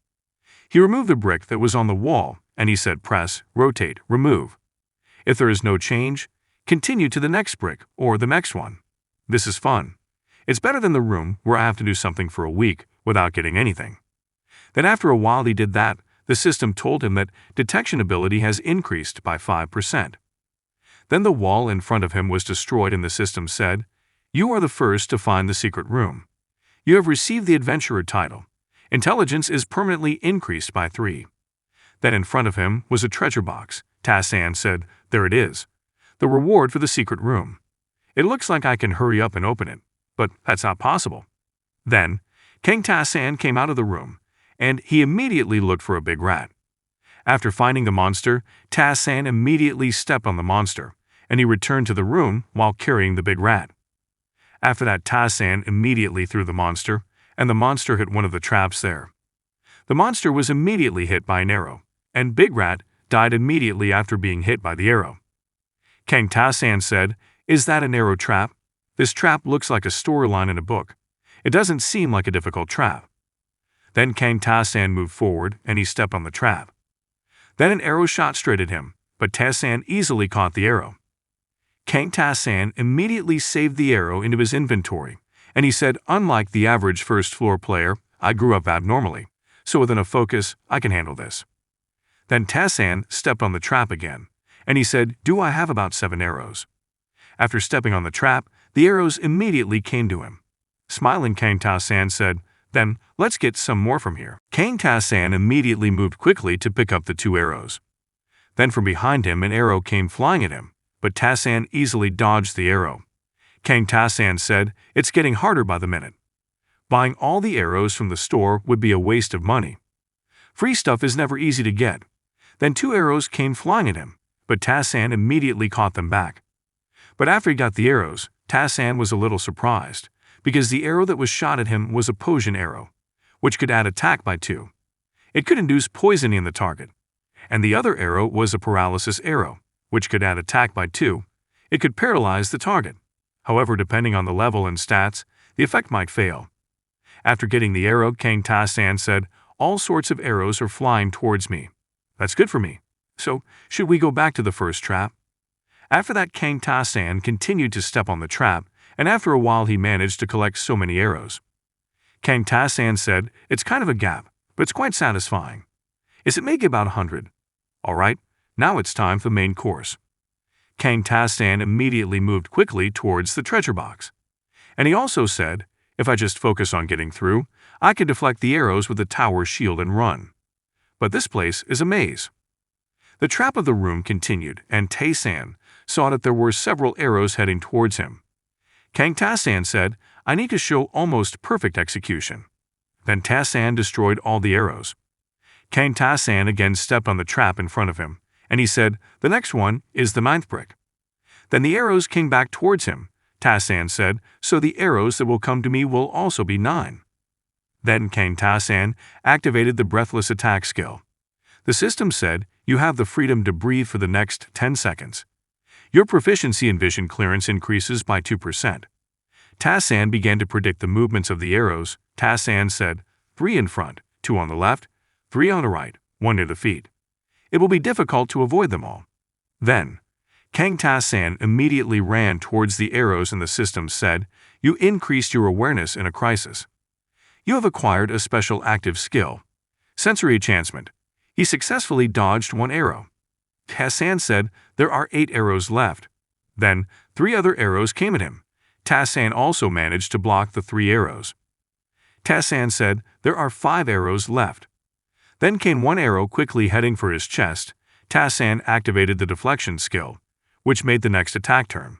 He removed the brick that was on the wall, and he said, "Press, rotate, remove. If there is no change, continue to the next brick or the next one. This is fun. It's better than the room where I have to do something for a week without getting anything." Then after a while he did that, the system told him that detection ability has increased by 5%. Then the wall in front of him was destroyed and the system said, "You are the first to find the secret room. You have received the adventurer title. Intelligence is permanently increased by 3. Then in front of him was a treasure box. Ta-san said, "There it is. The reward for the secret room. It looks like I can hurry up and open it, but that's not possible." Then, Kang Ta-san came out of the room, and he immediately looked for a big rat. After finding the monster, Ta-san immediately stepped on the monster, and he returned to the room while carrying the big rat. After that, Ta-san immediately threw the monster, and the monster hit one of the traps there. The monster was immediately hit by an arrow, and Big Rat died immediately after being hit by the arrow. Kang Ta-san said, "Is that an arrow trap? This trap looks like a storyline in a book. It doesn't seem like a difficult trap." Then Kang Ta-san moved forward and he stepped on the trap. Then an arrow shot straight at him, but Ta-san easily caught the arrow. Kang Ta-san immediately saved the arrow into his inventory, and he said, "Unlike the average first-floor player, I grew up abnormally, so with enough focus, I can handle this." Then Ta-san stepped on the trap again, and he said, "Do I have about 7 arrows?" After stepping on the trap, the arrows immediately came to him. Smiling, Kang Ta-san said, "Then let's get some more from here." Kang Ta-san immediately moved quickly to pick up the 2 arrows. Then from behind him an arrow came flying at him, but Ta-san easily dodged the arrow. Kang Ta-san said, "It's getting harder by the minute. Buying all the arrows from the store would be a waste of money. Free stuff is never easy to get." Then 2 arrows came flying at him, but Ta-san immediately caught them back. But after he got the arrows, Ta-san was a little surprised, because the arrow that was shot at him was a poison arrow, which could add attack by 2. It could induce poisoning in the target. And the other arrow was a paralysis arrow, which could add attack by 2. It could paralyze the target. However, depending on the level and stats, the effect might fail. After getting the arrow, Kang Ta-san said, "All sorts of arrows are flying towards me. That's good for me. So, should we go back to the first trap? After that, Kang Ta-san continued to step on the trap, and after a while he managed to collect so many arrows. Kang Ta-san said, "It's kind of a gap, but it's quite satisfying. Is it maybe about 100? Alright, now it's time for the main course." Kang Ta-san immediately moved quickly towards the treasure box. And he also said, "If I just focus on getting through, I can deflect the arrows with the tower shield and run. But this place is a maze." The trap of the room continued, and Tae-san saw that there were several arrows heading towards him. Kang Ta-san said, "I need to show almost perfect execution." Then Ta-san destroyed all the arrows. Kang Ta-san again stepped on the trap in front of him, and he said, "The next one is the 9th brick." Then the arrows came back towards him. Ta-san said, "So the arrows that will come to me will also be 9. Then Kang Ta-san activated the breathless attack skill. The system said, "You have the freedom to breathe for the next 10 seconds. Your proficiency in vision clearance increases by 2%. Ta-san began to predict the movements of the arrows. Ta-san said, 3 in front, 2 on the left, 3 on the right, 1 near the feet. It will be difficult to avoid them all." Then, Kang Ta-san immediately ran towards the arrows and the system said, "You increased your awareness in a crisis. You have acquired a special active skill. Sensory enhancement." He successfully dodged 1 arrow. Ta-san said, "There are 8 arrows left." Then, 3 other arrows came at him. Ta-san also managed to block the 3 arrows. Ta-san said, "There are 5 arrows left." Then came 1 arrow quickly heading for his chest. Ta-san activated the deflection skill, which made the next attack turn.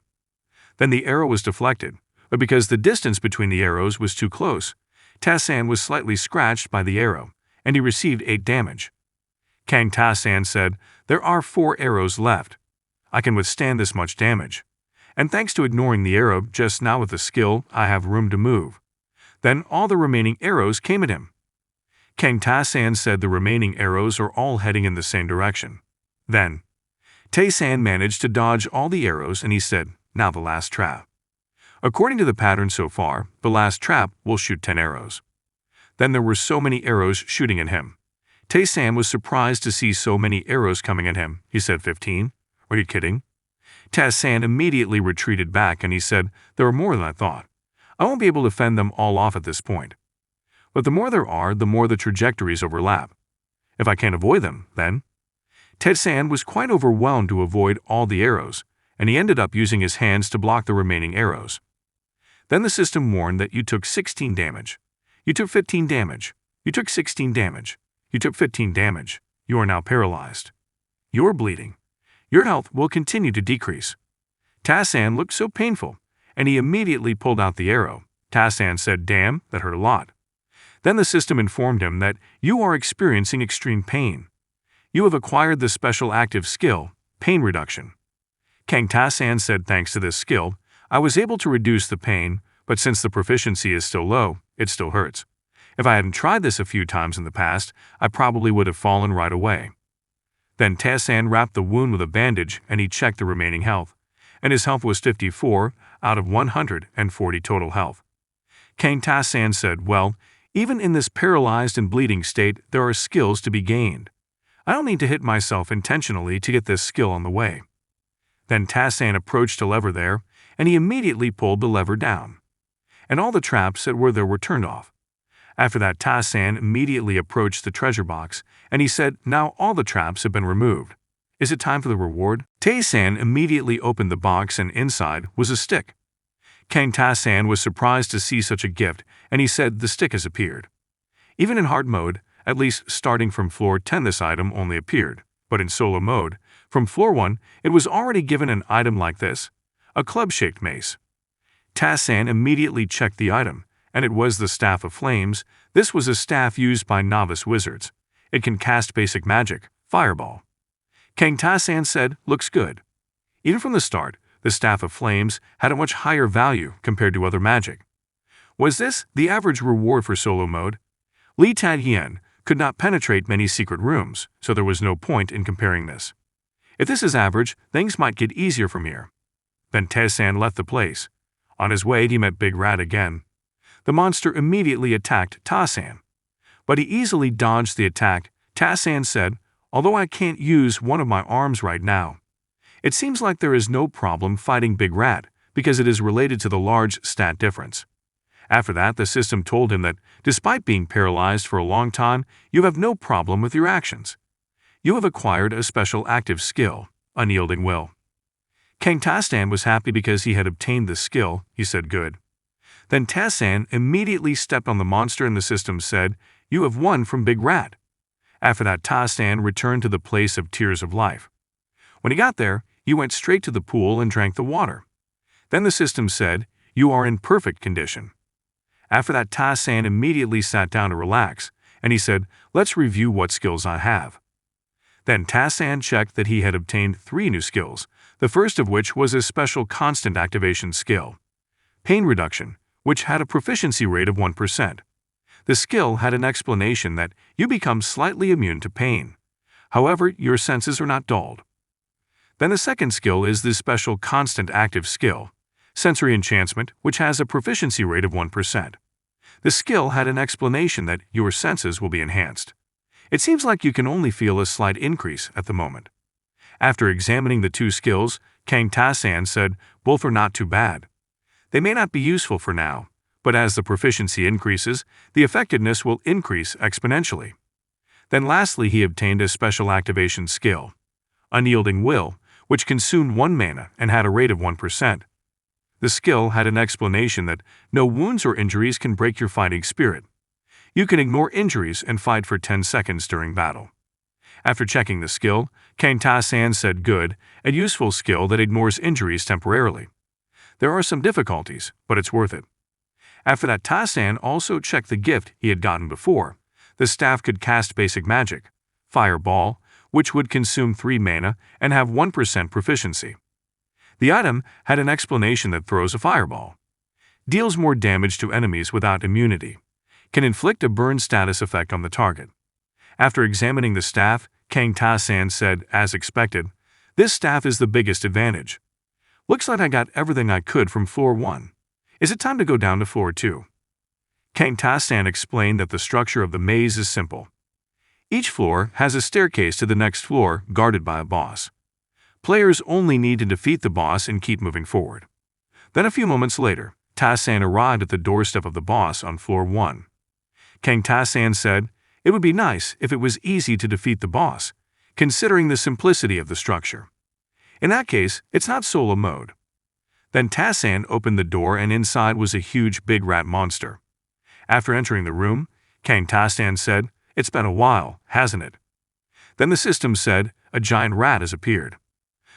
Then the arrow was deflected, but because the distance between the arrows was too close, Ta-san was slightly scratched by the arrow, and he received 8 damage. Kang Ta-san said, "There are 4 arrows left. I can withstand this much damage. And thanks to ignoring the arrow just now with the skill, I have room to move." Then all the remaining arrows came at him. Kang Ta-san said the remaining arrows are all heading in the same direction. Then, Tae-san managed to dodge all the arrows and he said, "Now the last trap. According to the pattern so far, the last trap will shoot 10 arrows." Then there were so many arrows shooting at him. Tae-san was surprised to see so many arrows coming at him. He said, 15? Are you kidding? Ta-san immediately retreated back and he said, "There are more than I thought. I won't be able to fend them all off at this point. But the more there are, the more the trajectories overlap. If I can't avoid them, then..." Tae-san was quite overwhelmed to avoid all the arrows, and he ended up using his hands to block the remaining arrows. Then the system warned that you took 16 damage. You took 15 damage. You took 16 damage. You took 15 damage. You are now paralyzed. You're bleeding. Your health will continue to decrease. Ta-san looked so painful, and he immediately pulled out the arrow. Ta-san said, "Damn, that hurt a lot." Then the system informed him that you are experiencing extreme pain. You have acquired the special active skill, pain reduction. Kang Ta-san said, "Thanks to this skill, I was able to reduce the pain, but since the proficiency is still low, it still hurts. If I hadn't tried this a few times in the past, I probably would have fallen right away." Then Ta-san wrapped the wound with a bandage and he checked the remaining health, and his health was 54 out of 140 total health. Kang Ta-san said, "Well, even in this paralyzed and bleeding state, there are skills to be gained. I don't need to hit myself intentionally to get this skill on the way." Then Ta-san approached a lever there, and he immediately pulled the lever down. And all the traps that were there were turned off. After that, Ta-san immediately approached the treasure box, and he said, "Now all the traps have been removed. Is it time for the reward?" Tae-san immediately opened the box and inside was a stick. Kang Ta-san was surprised to see such a gift, and he said the stick has appeared. Even in hard mode, at least starting from floor 10 this item only appeared, but in solo mode, from floor 1, it was already given an item like this, a club-shaped mace. Ta-san immediately checked the item, and it was the Staff of Flames. This was a staff used by novice wizards. It can cast basic magic, fireball. Kang Ta-san said, "Looks good." Even from the start, the Staff of Flames had a much higher value compared to other magic. Was this the average reward for solo mode? Li Tad-hien could not penetrate many secret rooms, so there was no point in comparing this. If this is average, things might get easier from here. Then Tae-san left the place. On his way, he met Big Rat again. The monster immediately attacked Ta-san. But he easily dodged the attack. Ta-san said, although I can't use one of my arms right now. It seems like there is no problem fighting Big Rat because it is related to the large stat difference. After that, the system told him that, despite being paralyzed for a long time, you have no problem with your actions. You have acquired a special active skill, unyielding will. King Tassan was happy because he had obtained this skill. He said good. Then Tassan immediately stepped on the monster and the system said, "You have won from Big Rat." After that, Tassan returned to the place of Tears of Life. When he got there, he went straight to the pool and drank the water. Then the system said, "You are in perfect condition." After that, Tassan immediately sat down to relax, and he said, "Let's review what skills I have." Then Tassan checked that he had obtained 3 new skills, the first of which was a special constant activation skill, Pain Reduction, which had a proficiency rate of 1%. The skill had an explanation that you become slightly immune to pain. However, your senses are not dulled. Then the second skill is the special constant active skill, Sensory Enhancement, which has a proficiency rate of 1%. The skill had an explanation that your senses will be enhanced. It seems like you can only feel a slight increase at the moment. After examining the 2 skills, King Tassan said both are not too bad. They may not be useful for now, but as the proficiency increases, the effectiveness will increase exponentially. Then lastly, he obtained a special activation skill, Unyielding Will, which consumed 1 mana and had a rate of 1%. The skill had an explanation that no wounds or injuries can break your fighting spirit. You can ignore injuries and fight for 10 seconds during battle. After checking the skill, King Tassan said good, a useful skill that ignores injuries temporarily. There are some difficulties, but it's worth it. After that, Tassan also checked the gift he had gotten before. The staff could cast basic magic, Fireball, which would consume 3 mana and have 1% proficiency. The item had an explanation that throws a fireball, deals more damage to enemies without immunity, can inflict a burn status effect on the target. After examining the staff, King Tassan said, as expected, "This staff is the biggest advantage. Looks like I got everything I could from floor 1. Is it time to go down to floor 2? King Tassan explained that the structure of the maze is simple. Each floor has a staircase to the next floor guarded by a boss. Players only need to defeat the boss and keep moving forward. Then a few moments later, Tassan arrived at the doorstep of the boss on floor 1. King Tassan said, "It would be nice if it was easy to defeat the boss, considering the simplicity of the structure. In that case, it's not solo mode." Then Tassan opened the door and inside was a huge big rat monster. After entering the room, King Tassan said, "It's been a while, hasn't it?" Then the system said, "A giant rat has appeared."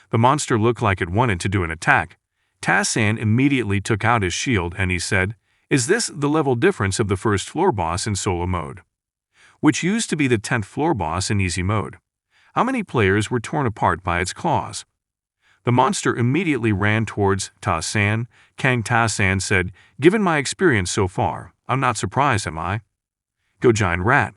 The monster looked like it wanted to do an attack. Tassan immediately took out his shield and he said, "Is this the level difference of the first floor boss in solo mode, which used to be the 10th floor boss in easy mode? How many players were torn apart by its claws?" The monster immediately ran towards Tassan. King Tassan said, "Given my experience so far, I'm not surprised, am I? Go giant rat."